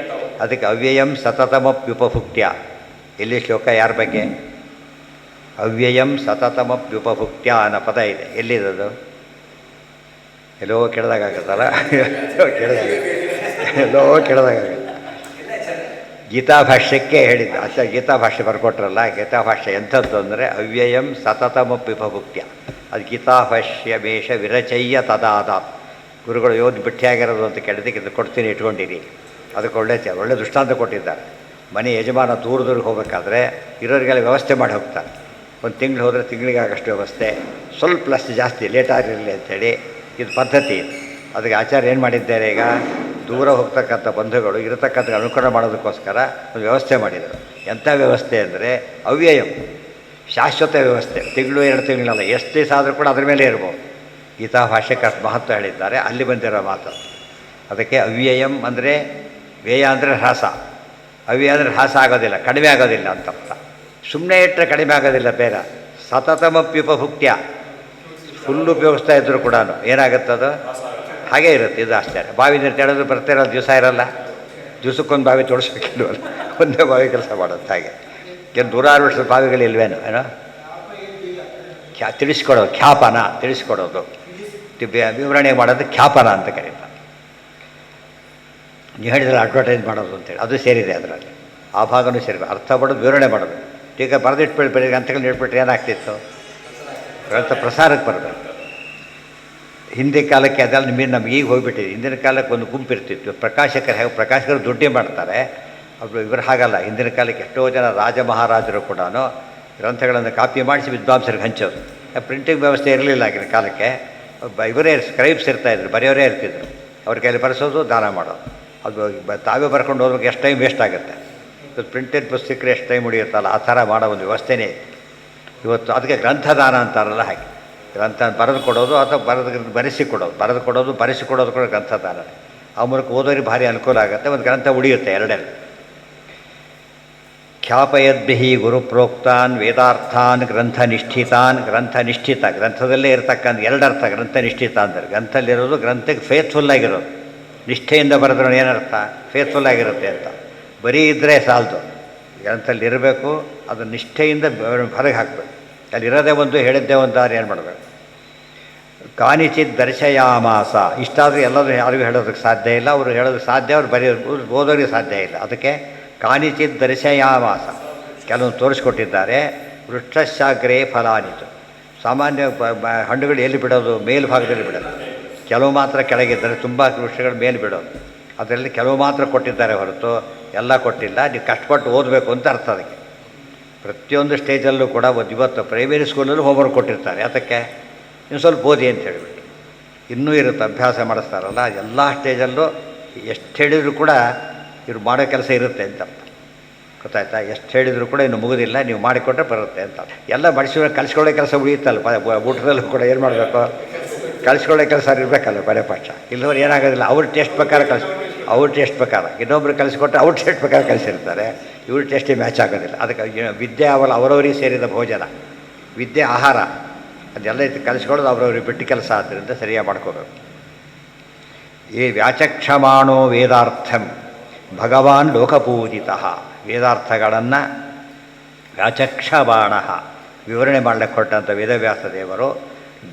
ಅದಕ್ಕೆ ಅವ್ಯಯಂ ಸತತಮಪ್ಯುಪಭುಕ್ತ್ಯ. ಎಲ್ಲಿ ಶ್ಲೋಕ ಯಾರ ಬಗ್ಗೆ? ಅವ್ಯಯಂ ಸತತಮಪ್ಯುಪಭುಕ್ತ್ಯ ಅನ್ನೋ ಪದ ಇದೆ. ಎಲ್ಲಿರೋದು? ಎಲ್ಲೋ ಕೆಳದಾಗತ್ತಲ್ಲ, ಎಲ್ಲೋ ಕೆಳದಾಗುತ್ತೆ. ಗೀತಾಭಾಷ್ಯಕ್ಕೆ ಹೇಳಿದ್ದು ಅಷ್ಟೇ. ಗೀತಾಭಾಷ್ಯ ಬರ್ಕೊಟ್ರಲ್ಲ, ಗೀತಾಭಾಷ್ಯ ಎಂಥದ್ದು ಅಂದರೆ ಅವ್ಯಯಂ ಸತತಮಪ್ಯುಪಭುಕ್ತ್ಯ. ಅದು ಗೀತಾಭಾಷ್ಯ ಮೇಷ ವಿರಚಯ್ಯ ತದಾದಾತ್. ಗುರುಗಳು ಯೋಧ ಬಿಟ್ಟಿಯಾಗಿರೋದು ಅಂತ ಕೇಳಿದಕ್ಕೆ ಇದು ಕೊಡ್ತೀನಿ, ಇಟ್ಕೊಂಡಿರಿ. ಅದಕ್ಕೆ ಒಳ್ಳೆ ದೃಷ್ಟಾಂತ ಕೊಟ್ಟಿದ್ದಾರೆ. ಮನೆ ಯಜಮಾನ ದೂರದೂರಿಗೆ ಹೋಗಬೇಕಾದ್ರೆ ಇರೋರಿಗೆಲ್ಲ ವ್ಯವಸ್ಥೆ ಮಾಡಿ ಹೋಗ್ತಾರೆ. ಒಂದು ತಿಂಗಳು ಹೋದರೆ ತಿಂಗಳಿಗೆ ಆಗಷ್ಟು ವ್ಯವಸ್ಥೆ, ಸ್ವಲ್ಪ ಪ್ಲಸ್ ಜಾಸ್ತಿ ಲೇಟ್ ಆಗಿರಲಿ ಅಂಥೇಳಿ ಇದು ಪದ್ಧತಿ. ಅದಕ್ಕೆ ಆಚಾರ್ಯ ಏನು ಮಾಡಿದ್ದಾರೆ, ಈಗ ದೂರ ಹೋಗ್ತಕ್ಕಂಥ ಬಂಧುಗಳು ಇರತಕ್ಕಂಥ ಅನುಕರಣ ಮಾಡೋದಕ್ಕೋಸ್ಕರ ಒಂದು ವ್ಯವಸ್ಥೆ ಮಾಡಿದರು. ಎಂಥ ವ್ಯವಸ್ಥೆ ಅಂದರೆ ಅವ್ಯಯಂ, ಶಾಶ್ವತ ವ್ಯವಸ್ಥೆ. ತಿಂಗಳು 2 ತಿಂಗಳಲ್ಲ, ಎಷ್ಟು ದಿವಸ ಆದರೂ ಕೂಡ ಅದ್ರ ಮೇಲೆ ಇರ್ಬೋದು. ಗೀತಾ ಭಾಷ್ಯಕ್ಕೆ ಅಷ್ಟು ಮಹತ್ವ ಹೇಳಿದ್ದಾರೆ, ಅಲ್ಲಿ ಬಂದಿರೋ ಮಾತು. ಅದಕ್ಕೆ ಅವ್ಯಯಂ ಅಂದರೆ ವ್ಯಯ ಅಂದರೆ ಹ್ರಾಸ, ಅವ್ಯಯ ಅಂದರೆ ಹ್ರಾಸ ಆಗೋದಿಲ್ಲ, ಕಡಿಮೆ ಆಗೋದಿಲ್ಲ ಅಂತ ಅರ್ಥ. ಸುಮ್ಮನೆ ಇಟ್ಟರೆ ಕಡಿಮೆ ಆಗೋದಿಲ್ಲ. ಬೇರೆ ಸತತಮಪ್ಯುಪಭುಕ್ತ್ಯ, ಫುಲ್ ಉಪಯೋಗಿಸ್ತಾ ಇದ್ದರೂ ಕೂಡ ಏನಾಗುತ್ತದು? ಹಾಗೇ ಇರುತ್ತೆ. ಇದು ಆಶ್ಚರ್ಯ. ಬಾವಿ ನೀರು ತೆಳೆದು ಬರ್ತಿರೋದು ದಿವಸ ಇರಲ್ಲ, ದಿವಸಕ್ಕೊಂದು ಬಾವಿ ತೋಡಿಸ್ಬೇಕಿಲ್ವಲ್ಲ, ಒಂದೇ ಬಾವಿ ಕೆಲಸ ಮಾಡೋದು. ಹಾಗೆ ಏನು 100 ವರ್ಷದ ಬಾವಿಗಳಿಲ್ವೇನೋ ಏನೋ ತಿಳಿಸ್ಕೊಡೋದು, ಖ್ಯಾಪನ ತಿಳಿಸ್ಕೊಡೋದು, ವಿವರಣೆ ಮಾಡೋದು ಖ್ಯಾಪನ ಅಂತ ಕರೀತಾರೆ. ನೀವು ಹೇಳಿದ್ರೆ ಅಡ್ವರ್ಟೈಸ್ ಮಾಡೋದು ಅಂತೇಳಿ ಅದು ಸೇರಿದೆ ಅದರಲ್ಲಿ. ಆ ಭಾಗನೂ ಸೇರಿದೆ. ಅರ್ಥ ಪಡೋದು, ವಿವರಣೆ ಮಾಡೋದು. ಈಗ ಬರೆದಿಟ್ಬಿಟ್ಟು ಗ್ರಂಥಗಳು ಇಟ್ಬಿಟ್ರೆ ಏನಾಗ್ತಿತ್ತು? ಗ್ರಂಥ ಪ್ರಸಾರಕ್ಕೆ ಬರಬೇಕು. ಹಿಂದಿನ ಕಾಲಕ್ಕೆ ಅದೆಲ್ಲ ನಮ್ಗೆ ಈಗ ಹೋಗಿಬಿಟ್ಟಿದೆ. ಹಿಂದಿನ ಕಾಲಕ್ಕೆ ಒಂದು ಗುಂಪು ಇರ್ತಿತ್ತು, ಪ್ರಕಾಶಕರು ದುಡ್ಡೇ ಮಾಡ್ತಾರೆ. ಅವರು ಇವರು ಹಾಗಲ್ಲ. ಹಿಂದಿನ ಕಾಲಕ್ಕೆ ಎಷ್ಟೋ ಜನ ರಾಜ ಮಹಾರಾಜರು ಕೂಡ ಗ್ರಂಥಗಳನ್ನು ಕಾಪಿ ಮಾಡಿಸಿ ವಿದ್ವಾಂಸರಿಗೆ ಹಂಚೋದು. ಪ್ರಿಂಟಿಂಗ್ ವ್ಯವಸ್ಥೆ ಇರಲಿಲ್ಲ ಆಗಿನ ಕಾಲಕ್ಕೆ. ಇವರೇ ಸ್ಕ್ರೈಬ್ಸ್ ಇರ್ತಾಯಿದ್ರು, ಬರೆಯೋರೇ ಇರ್ತಿದ್ರು. ಅವ್ರ ಕೈಲಿ ಬರೆಸೋದು, ದಾನ ಮಾಡೋದು. ಅದು ತಾವೇ ಬರ್ಕೊಂಡು ಹೋದ್ಬೇಕು, ಎಷ್ಟು ಟೈಮ್ ವೇಸ್ಟ್ ಆಗುತ್ತೆ. ಇವತ್ತು ಪ್ರಿಂಟೆಡ್ ಪುಸ್ತಕರು ಎಷ್ಟು ಟೈಮ್ ಉಳಿಯುತ್ತಲ್ಲ, ಆ ಥರ ಮಾಡೋ ಒಂದು ವ್ಯವಸ್ಥೆನೇ ಇತ್ತು ಇವತ್ತು. ಅದಕ್ಕೆ ಗ್ರಂಥದಾನ ಅಂತಾರಲ್ಲ ಹಾಗೆ. ಗ್ರಂಥ ಬರೆದು ಕೊಡೋದು ಅಥವಾ ಬರೆದು ಕೊಡೋದು ಕೂಡ ಗ್ರಂಥದಾನ. ಆ ಮೂಲಕ ಓದೋರಿಗೆ ಭಾರಿ ಅನುಕೂಲ ಆಗುತ್ತೆ. ಒಂದು ಗ್ರಂಥ ಉಳಿಯುತ್ತೆ ಎರಡಲ್ಲಿ. ಖ್ಯಾಪಯದ್ಭಿ ಗುರುಪ್ರೋಕ್ತಾನ್ ವೇದಾರ್ಥಾನ್ ಗ್ರಂಥನಿಷ್ಠಿತಾನ್. ಗ್ರಂಥನಿಷ್ಠಿತ ಗ್ರಂಥದಲ್ಲೇ ಇರತಕ್ಕಂಥ ಎರಡರ್ಥ. ಗ್ರಂಥನಿಷ್ಠಿತ ಅಂದರೆ ಗ್ರಂಥಲ್ಲಿರೋದು ಗ್ರಂಥಕ್ಕೆ ಫೇತ್ಫುಲ್ ಆಗಿರೋದು. ನಿಷ್ಠೆಯಿಂದ ಬರೆದ್ರೆ ಏನರ್ಥ? ಫೇತ್ಫುಲ್ ಆಗಿರುತ್ತೆ ಅಂತ. ಬರೀ ಇದ್ದರೆ ಸಾಲದು, ಗ್ರಂಥಲ್ಲಿ ಇರಬೇಕು. ಅದು ನಿಷ್ಠೆಯಿಂದ ಹೊರಗೆ ಹಾಕಬೇಕು. ಅಲ್ಲಿರೋದೇ ಒಂದು, ಹೇಳಿದ್ದೇ ಒಂದು, ಅದು ಏನು ಮಾಡಬೇಕು? ಕಾನಿಚಿತ್ ದರ್ಶಯಾಮಾಸ. ಇಷ್ಟಾದರೂ ಎಲ್ಲರೂ ಯಾರಿಗೂ ಹೇಳೋದಕ್ಕೆ ಸಾಧ್ಯ ಇಲ್ಲ. ಅವರು ಹೇಳೋದಕ್ಕೆ ಸಾಧ್ಯ, ಅವ್ರು ಓದೋರಿಗೆ ಸಾಧ್ಯ ಇಲ್ಲ. ಅದಕ್ಕೆ ಕಾನಿಚಿತ್ ದರ್ಶಯಾಮಾಸ, ಕೆಲವೊಂದು ತೋರಿಸ್ಕೊಟ್ಟಿದ್ದಾರೆ. ವೃಕ್ಷಶಾಗ್ರೇ ಫಲಾನಿತು. ಸಾಮಾನ್ಯ ಹಣ್ಣುಗಳು ಎಲ್ಲಿ ಬಿಡೋದು? ಮೇಲ್ಭಾಗದಲ್ಲಿ ಬಿಡೋದು. ಕೆಲವು ಮಾತ್ರ ಕೆಳಗಿದ್ದಾರೆ, ತುಂಬ ವೃಕ್ಷಗಳು ಮೇಲೆ ಬಿಡೋದು. ಅದರಲ್ಲಿ ಕೆಲವು ಮಾತ್ರ ಕೊಟ್ಟಿದ್ದಾರೆ ಹೊರತು ಎಲ್ಲ ಕೊಟ್ಟಿಲ್ಲ. ನೀವು ಕಷ್ಟಪಟ್ಟು ಓದಬೇಕು ಅಂತ ಅರ್ಥ. ಅದಕ್ಕೆ ಪ್ರತಿಯೊಂದು ಸ್ಟೇಜಲ್ಲೂ ಕೂಡ ಇವತ್ತು ಪ್ರೈಮರಿ ಸ್ಕೂಲಲ್ಲೂ ಹೋಮ್ವರ್ಕ್ ಕೊಟ್ಟಿರ್ತಾರೆ. ಅದಕ್ಕೆ ಇನ್ನು ಸ್ವಲ್ಪ ಓದಿ ಅಂತ ಹೇಳಿಬಿಟ್ಟು ಇನ್ನೂ ಇರುತ್ತೆ. ಅಭ್ಯಾಸ ಮಾಡಿಸ್ತಾರಲ್ಲ, ಎಲ್ಲ ಸ್ಟೇಜಲ್ಲೂ ಎಷ್ಟು ಹೇಳಿದರೂ ಕೂಡ ಇವ್ರು ಮಾಡೋ ಕೆಲಸ ಇರುತ್ತೆ ಅಂತ ಅರ್ಥ. ಗೊತ್ತಾಯ್ತಾ? ಎಷ್ಟು ಹೇಳಿದರೂ ಕೂಡ ಇನ್ನು ಮುಗಿದಿಲ್ಲ, ನೀವು ಮಾಡಿಕೊಟ್ರೆ ಬರುತ್ತೆ ಅಂತ. ಎಲ್ಲ ಮನುಷ್ಯರು ಕಲಿಸ್ಕೊಳ್ಳೋ ಕೆಲಸ ಉಳಿಯುತ್ತಲ್ಲ. ಊಟದಲ್ಲೂ ಕೂಡ ಏನು ಮಾಡಬೇಕು? ಕಲಿಸ್ಕೊಳ್ಳೋ ಕೆಲಸ ಇರಬೇಕಲ್ಲ ಬರೇ ಪಕ್ಷ. ಇಲ್ಲದವ್ರು ಏನಾಗೋದಿಲ್ಲ, ಅವ್ರ ಟೇಸ್ಟ್ ಪ್ರಕಾರ ಅವ್ರ ಟೇಸ್ಟ್ ಪ್ರಕಾರ. ಇನ್ನೊಬ್ರು ಕಲಿಸ್ಕೊಟ್ರೆ ಅವ್ರ ಟೇಸ್ಟ್ ಪ್ರಕಾರ ಕಲಿಸಿರ್ತಾರೆ. ಇವ್ರ ಟೇಸ್ಟಿಗೆ ಮ್ಯಾಚ್ ಆಗೋದಿಲ್ಲ. ಅದಕ್ಕೆ ವಿದ್ಯೆ ಅವರವರಿಗೆ ಸೇರಿದ ಭೋಜನ, ವಿದ್ಯೆ ಆಹಾರ, ಅದೆಲ್ಲ ಕಲಿಸ್ಕೊಳ್ಳೋದು ಅವ್ರವ್ರಿಗೆ ಬಿಟ್ಟು ಕೆಲಸ. ಆದ್ದರಿಂದ ಸರಿಯಾಗಿ ಮಾಡ್ಕೋಬೇಕು. ಈ ವ್ಯಾಚಕ್ಷಮಾಣೋ ವೇದಾರ್ಥಂ ಭಗವಾನ್ ಲೋಕಪೂಜಿತ. ವೇದಾರ್ಥಗಳನ್ನು ವ್ಯಾಚಕ್ಷಬಾಣ ವಿವರಣೆ ಮಾಡಲಿಕ್ಕೆ ಹೊರಟಂಥ ವೇದವ್ಯಾಸ ದೇವರು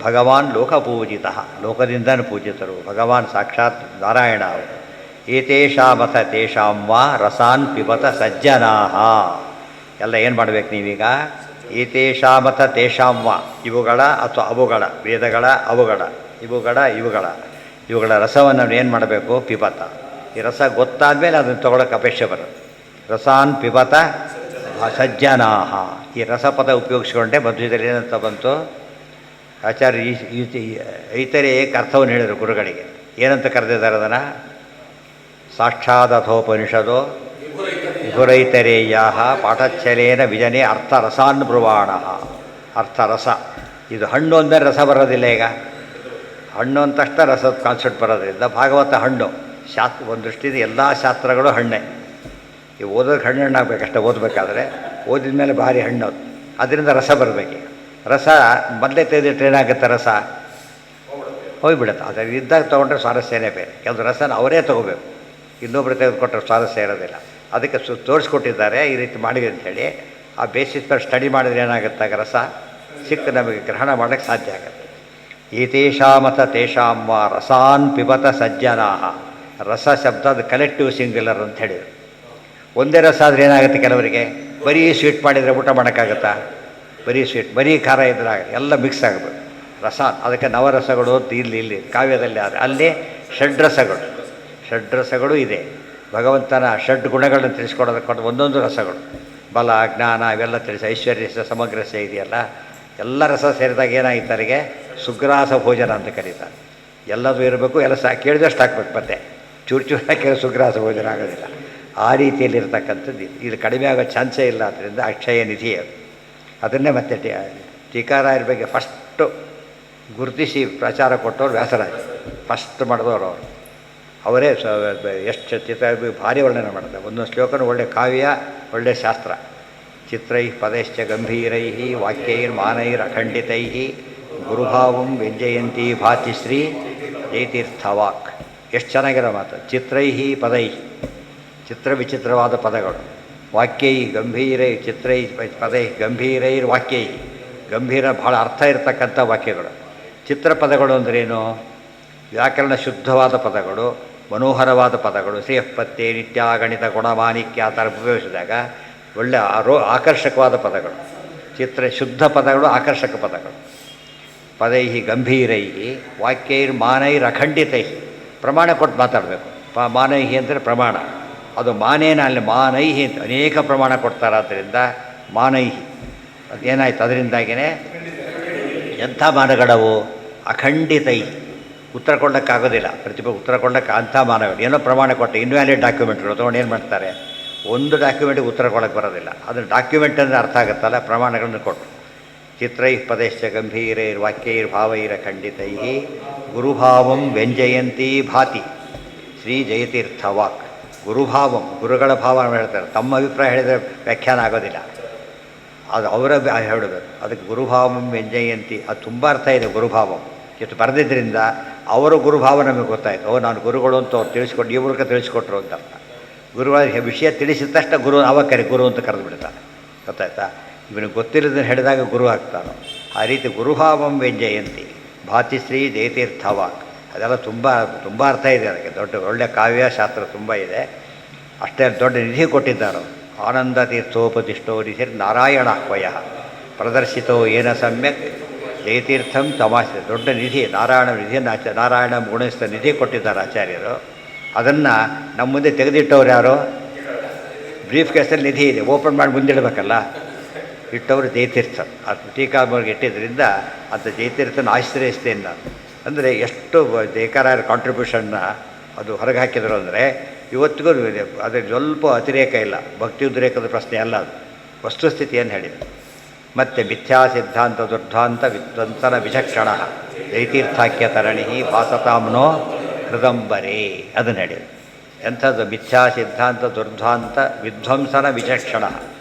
ಭಗವಾನ್ ಲೋಕಪೂಜಿತ, ಲೋಕದಿಂದಲೂ ಪೂಜಿತರು, ಭಗವಾನ್ ಸಾಕ್ಷಾತ್ ನಾರಾಯಣ ಅವರು. ಏತೇಷಾಮಥ ತೇಷಾಂ ವಾ ರಸಾನ್ ಪಿಬತ ಸಜ್ಜನಾ. ಎಲ್ಲ ಏನು ಮಾಡಬೇಕು ನೀವೀಗ? ಏತೇಷಾಮಥ ತೇಷಾಂ ವಾ, ಇವುಗಳ ಅಥವಾ ಅವುಗಳ, ವೇದಗಳ ಅವುಗಳ, ಇವುಗಳ ರಸವನ್ನು ಏನು ಮಾಡಬೇಕು? ಪಿಬತ. ಈ ರಸ ಗೊತ್ತಾದ ಮೇಲೆ ಅದನ್ನು ತೊಗೊಳಕ್ಕೆ ಅಪೇಕ್ಷೆ ಬರುತ್ತೆ. ರಸಾನ್ ಪಿಬತ ಸಜ್ಜನಾ. ಈ ರಸಪದ ಉಪಯೋಗಿಸ್ಕೊಂಡೆ ಮಧ್ವದಲ್ಲಿ ಏನಂತ ಬಂತು? ಆಚಾರ್ಯ ಐತರೇಯಕ್ಕೆ ಅರ್ಥವನ್ನು ಹೇಳಿದರು ಗುರುಗಳಿಗೆ. ಏನಂತ ಕರೆದಿದ್ದಾರೆ ಅದನ್ನು? ಸಾಕ್ಷಾದಥೋಪನಿಷದೋ ವಿಭುರೈತರೇಯ ಪಾಠಚ್ಛಲೇನ ವಿಜನೆ ಅರ್ಥರಸಾನ್ ಬ್ರುವಾಣ. ಅರ್ಥರಸ. ಇದು ಹಣ್ಣು ಅಂದರೆ ರಸ ಬರೋದಿಲ್ಲ. ಈಗ ಹಣ್ಣು ಅಂತ ತಕ್ಷಣ ರಸದ ಕಾನ್ಸೆಪ್ಟ್ ಬರೋದ್ರಿಂದ ಭಾಗವತ ಹಣ್ಣು. ಒಂದು ದೃಷ್ಟಿಯಿಂದ ಎಲ್ಲ ಶಾಸ್ತ್ರಗಳು ಹಣ್ಣೆ. ಈ ಓದೋಕ್ಕೆ ಹಣ್ಣಾಗಬೇಕು, ಅಷ್ಟೇ ಓದಬೇಕಾದ್ರೆ. ಓದಿದ ಮೇಲೆ ಭಾರಿ ಹಣ್ಣು, ಅದರಿಂದ ರಸ ಬರಬೇಕು. ರಸ ಮೊದಲೇ ತೆಗೆದಿಟ್ಟು ಏನಾಗುತ್ತೆ? ರಸ ಹೋಗಿಬಿಡುತ್ತೆ. ಅದರ ಇದ್ದಾಗ ತೊಗೊಂಡ್ರೆ ಸ್ವಾರಸ್ಯನೇ ಬೇರೆ. ಕೆಲವು ರಸನ ಅವರೇ ತೊಗೋಬೇಕು, ಇನ್ನೊಬ್ಬರು ತೆಗೆದುಕೊಟ್ರೆ ಸ್ವಾರಸ್ಯ ಇರೋದಿಲ್ಲ. ಅದಕ್ಕೆ ತೋರಿಸ್ಕೊಟ್ಟಿದ್ದಾರೆ ಈ ರೀತಿ ಮಾಡಿದೆ ಅಂಥೇಳಿ. ಆ ಬೇಸಿಸ್ ಮೇಲೆ ಸ್ಟಡಿ ಮಾಡಿದ್ರೆ ಏನಾಗುತ್ತಾಗ ರಸ ಸಿಕ್ಕ ನಮಗೆ ಗ್ರಹಣ ಮಾಡೋಕ್ಕೆ ಸಾಧ್ಯ ಆಗುತ್ತೆ. ಏತೇಷಾಮಥ ತೇಷಾಂ ವಾ ರಸಾನ್ ಪಿಬತ ಸಜ್ಜನಾ. ರಸ ಶಬ್ದ ಅದು ಕಲೆಕ್ಟಿವ್ ಸಿಂಗ್ಯುಲರ್ ಅಂತ ಹೇಳಿದರು. ಒಂದೇ ರಸ ಆದರೆ ಏನಾಗುತ್ತೆ? ಕೆಲವರಿಗೆ ಬರೀ ಸ್ವೀಟ್ ಮಾಡಿದರೆ ಊಟ ಮಾಡೋಕ್ಕಾಗುತ್ತಾ? ಬರೀ ಸ್ವೀಟ್, ಬರೀ ಖಾರ ಇದ್ರಾಗ ಎಲ್ಲ ಮಿಕ್ಸ್ ಆಗಬೇಕು. ರಸ, ಅದಕ್ಕೆ ನವರಸಗಳು ಅಂತ ಇಲ್ಲಿ ಕಾವ್ಯದಲ್ಲಿ ಆದರೆ ಅಲ್ಲಿ ಷಡ್ರಸಗಳು ಇದೆ. ಭಗವಂತನ ಷಡ್ ಗುಣಗಳನ್ನು ತಿಳಿಸ್ಕೊಡೋದಕ್ಕೆ ಒಂದೊಂದು ರಸಗಳು, ಬಲ, ಜ್ಞಾನ ಇವೆಲ್ಲ ತಿಳಿಸಿ, ಐಶ್ವರ್ಯಸ ಸಮಗ್ರಸ ಇದೆಯಲ್ಲ, ಎಲ್ಲ ರಸ ಸೇರಿದಾಗ ಏನಾಗಿತ್ತರಿಗೆ ಸುಗ್ರಾಸ ಭೋಜನ ಅಂತ ಕರೀತಾರೆ. ಎಲ್ಲದೂ ಇರಬೇಕು, ಎಲ್ಲ ಕೇಳಿದಷ್ಟು ಹಾಕ್ಬೇಕು. ಮತ್ತೆ ಚೂರು ಹಾಕಿದ್ರೆ ಸುಗ್ರಾಸ ಭೋಜನ ಆಗೋದಿಲ್ಲ. ಆ ರೀತಿಯಲ್ಲಿರ್ತಕ್ಕಂಥದ್ದು ಇದು ಕಡಿಮೆ ಆಗೋ ಚಾನ್ಸೇ ಇಲ್ಲ. ಅದರಿಂದ ಅಕ್ಷಯ ನಿಧಿ ಅದು. ಅದನ್ನೇ ಮತ್ತೆ ಟೀಕಾರಾಯರ ಬಗ್ಗೆ ಫಸ್ಟು ಗುರುತಿಸಿ ಪ್ರಚಾರ ಕೊಟ್ಟವ್ರು ವ್ಯಾಸರಾಜ. ಫಸ್ಟ್ ಮಾಡಿದವರು ಅವರು. ಅವರೇ ಎಷ್ಟು ಚಿತ್ರ ಭಾರಿ ವರ್ಣನೆ ಮಾಡ್ತಾರೆ. ಒಂದೊಂದು ಶ್ಲೋಕನೂ ಒಳ್ಳೆಯ ಕಾವ್ಯ, ಒಳ್ಳೆಯ ಶಾಸ್ತ್ರ. ಚಿತ್ರೈ ಪದೈಶ್ಚ ಗಂಭೀರೈ ವಾಕ್ಯೈರ್ಮಾನೈರಖಂಡಿತೈ ಗುರುಭಾವಂ ವ್ಯಂಜಯಂತಿ ಭಾತಿಶ್ರೀ ಜಯತೀರ್ಥವಾಕ್. ಎಷ್ಟು ಚೆನ್ನಾಗಿರೋ ಮಾತು. ಚಿತ್ರೈ ಪದೈ, ಚಿತ್ರ ವಿಚಿತ್ರವಾದ ಪದಗಳು. ವಾಕ್ಯೈ ಗಂಭೀರೈ, ಚಿತ್ರೈ ಪದೈ ಗಂಭೀರೈರ್ ವಾಕ್ಯೈ, ಗಂಭೀರ ಭಾಳ ಅರ್ಥ ಇರತಕ್ಕಂಥ ವಾಕ್ಯಗಳು. ಚಿತ್ರಪದಗಳು ಅಂದ್ರೇನು? ವ್ಯಾಕರಣ ಶುದ್ಧವಾದ ಪದಗಳು, ಮನೋಹರವಾದ ಪದಗಳು. ಶ್ರೇಯಃಪತ್ತೆ ನಿತ್ಯಾಗಣಿತ ಗುಣಮಾಣಿಕ್ಯ ಆ ಥರ ಉಪಯೋಗಿಸಿದಾಗ ಒಳ್ಳೆಯ ಆಕರ್ಷಕವಾದ ಪದಗಳು. ಚಿತ್ರ ಶುದ್ಧ ಪದಗಳು, ಆಕರ್ಷಕ ಪದಗಳು. ಪದೈ ಗಂಭೀರೈ ವಾಕ್ಯೈರ್ಮಾನೈರಖಂಡಿತೈ. ಪ್ರಮಾಣ ಕೊಟ್ಟು ಮಾತಾಡಬೇಕು. ಮಾನೈಹಿ ಅಂದರೆ ಪ್ರಮಾಣ. ಅದು ಮಾನೇನ ಅಲ್ಲಿ ಮಾನೈಹಿ ಅಂತ ಅನೇಕ ಪ್ರಮಾಣ ಕೊಡ್ತಾರೆ. ಆದ್ದರಿಂದ ಮಾನೈಹಿ ಅದೇನಾಯ್ತು? ಅದರಿಂದಾಗಿಯೇ ಎಂಥ ಮಾನಗಳವು? ಅಖಂಡಿತೈ. ಉತ್ತರ ಕೊಡೋಕ್ಕಾಗೋದಿಲ್ಲ. ಪ್ರತಿಭೆ ಉತ್ತರ ಕೊಡೋಕ್ಕೆ ಅಂಥ ಮಾನಗಳು. ಏನೋ ಪ್ರಮಾಣ ಕೊಟ್ಟೆ, ಇನ್ವ್ಯಾಲಿಡ್ ಡಾಕ್ಯುಮೆಂಟ್ಗಳು ತೊಗೊಂಡು ಏನು ಮಾಡ್ತಾರೆ? ಒಂದು ಡಾಕ್ಯುಮೆಂಟಿಗೆ ಉತ್ತರ ಕೊಡೋಕ್ಕೆ ಬರೋದಿಲ್ಲ. ಅದನ್ನು ಡಾಕ್ಯುಮೆಂಟ್ ಅಂದರೆ ಅರ್ಥ ಆಗುತ್ತಲ್ಲ, ಪ್ರಮಾಣಗಳನ್ನು ಕೊಟ್ಟು. ಚಿತ್ರೈ ಪದೈಶ್ಚ ಗಂಭೀರೈರ್ ವಾಕ್ಯೈರ್ಭಾವೈರ ಖಂಡಿತೈ ಗುರುಭಾವಂ ವ್ಯಂಜಯಂತಿ ಭಾತಿ ಶ್ರೀ ಜಯತೀರ್ಥವಾಕ್. ಗುರುಭಾವಂ, ಗುರುಗಳ ಭಾವ ಹೇಳ್ತಾರೆ. ತಮ್ಮ ಅಭಿಪ್ರಾಯ ಹೇಳಿದರೆ ವ್ಯಾಖ್ಯಾನ ಆಗೋದಿಲ್ಲ, ಅದು ಅವರ ಹೇಳಬೇಕು. ಅದಕ್ಕೆ ಗುರುಭಾವಂ ವ್ಯಂಜಯಂತಿ, ಅದು ತುಂಬ ಅರ್ಥ ಇದೆ. ಗುರುಭಾವಂ ಎಷ್ಟು ಬರೆದಿದ್ದರಿಂದ ಅವರ ಗುರುಭಾವ ನಮಗೆ ಗೊತ್ತಾಯಿತು. ನಾನು ಗುರುಗಳು ಅಂತ ಅವ್ರು ತಿಳಿಸ್ಕೊಟ್ಟು ಇವ್ರಿಗೆ ತಿಳಿಸ್ಕೊಟ್ರು ಅಂತ ಅರ್ಥ. ಗುರುಗಳ ವಿಷಯ ತಿಳಿಸಿದ ತಕ್ಷಣ ಗುರು ಅವಾಗ ಗುರು ಅಂತ ಕರೆದು ಬಿಡ್ತಾನೆ. ಗೊತ್ತಾಯ್ತಾ? ಇವನಿಗೆ ಗೊತ್ತಿರೋದನ್ನು ಹೇಳಿದಾಗ ಗುರು ಆಗ್ತಾನೋ ಆ ರೀತಿ ಗುರುಭಾವಂ ವ್ಯಂಜಯಂತಿ ಭಾತಿಶ್ರೀ ಜಯತೀರ್ಥವಾಕ್. ಅದೆಲ್ಲ ತುಂಬ ತುಂಬ ಅರ್ಥ ಇದೆ. ಅದಕ್ಕೆ ದೊಡ್ಡ ಒಳ್ಳೆಯ ಕಾವ್ಯ ಶಾಸ್ತ್ರ ತುಂಬ ಇದೆ. ಅಷ್ಟೇ ದೊಡ್ಡ ನಿಧಿ ಕೊಟ್ಟಿದ್ದಾರೆ. ಆನಂದ ತೀರ್ಥೋಪದಿಷ್ಟೋ ನಿಧಿರ್ ನಾರಾಯಣ ವಯ ಪ್ರದರ್ಶಿತೋ ಏನ ಸಮ್ಯಕ್ ಜಯತೀರ್ಥಂ ತಮಾಷೆ. ದೊಡ್ಡ ನಿಧಿ, ನಾರಾಯಣ ನಿಧಿಯನ್ನು ನಾರಾಯಣ ಗುಣಿಸಿದ ನಿಧಿ ಕೊಟ್ಟಿದ್ದಾರೆ ಆಚಾರ್ಯರು. ಅದನ್ನು ನಮ್ಮ ಮುಂದೆ ತೆಗೆದಿಟ್ಟವ್ರು ಯಾರು? ಬ್ರೀಫ್ ಕೇಸಲ್ಲಿ ನಿಧಿ ಇದೆ, ಓಪನ್ ಮಾಡಿ ಮುಂದಿಡಬೇಕಲ್ಲ, ಇಟ್ಟವರು ಜಯತೀರ್ಥ. ಅದು ಟೀಕಾಮರ್ಗೆ ಇಟ್ಟಿದ್ದರಿಂದ ಅಂತ ಜಯತೀರ್ಥನ ಆಶ್ರಯಿಸ್ತೇನೆ ನಾನು. ಅಂದರೆ ಎಷ್ಟು ಜಯಕಾರಾಯರ ಕಾಂಟ್ರಿಬ್ಯೂಷನ್ನ ಅದು ಹೊರಗೆ ಹಾಕಿದರು ಅಂದರೆ ಇವತ್ತಿಗೂ ಅದ್ರ ಸ್ವಲ್ಪ ಅತಿರೇಕ ಇಲ್ಲ. ಭಕ್ತಿ ಉದ್ರೇಕದ ಪ್ರಶ್ನೆ ಅಲ್ಲ, ಅದು ವಸ್ತುಸ್ಥಿತಿಯನ್ನು ಹೇಳಿದೆ. ಮತ್ತು ಮಿಥ್ಯಾ ಸಿದ್ಧಾಂತ ದುರ್ಧಾಂತ ವಿಧ್ವಂಸನ ವಿಚಕ್ಷಣ ಜಯತೀರ್ಥಾಖ್ಯ ತರಣಿ ಭಾಸತಾಮ್ನೋ ಹೃದಂಬರೇ ಅದನ್ನು ಹೇಳಿದೆ. ಎಂಥದ್ದು? ಮಿಥ್ಯಾ ಸಿದ್ಧಾಂತ ದುರ್ಧಾಂತ ವಿಧ್ವಂಸನ ವಿಚಕ್ಷಣ.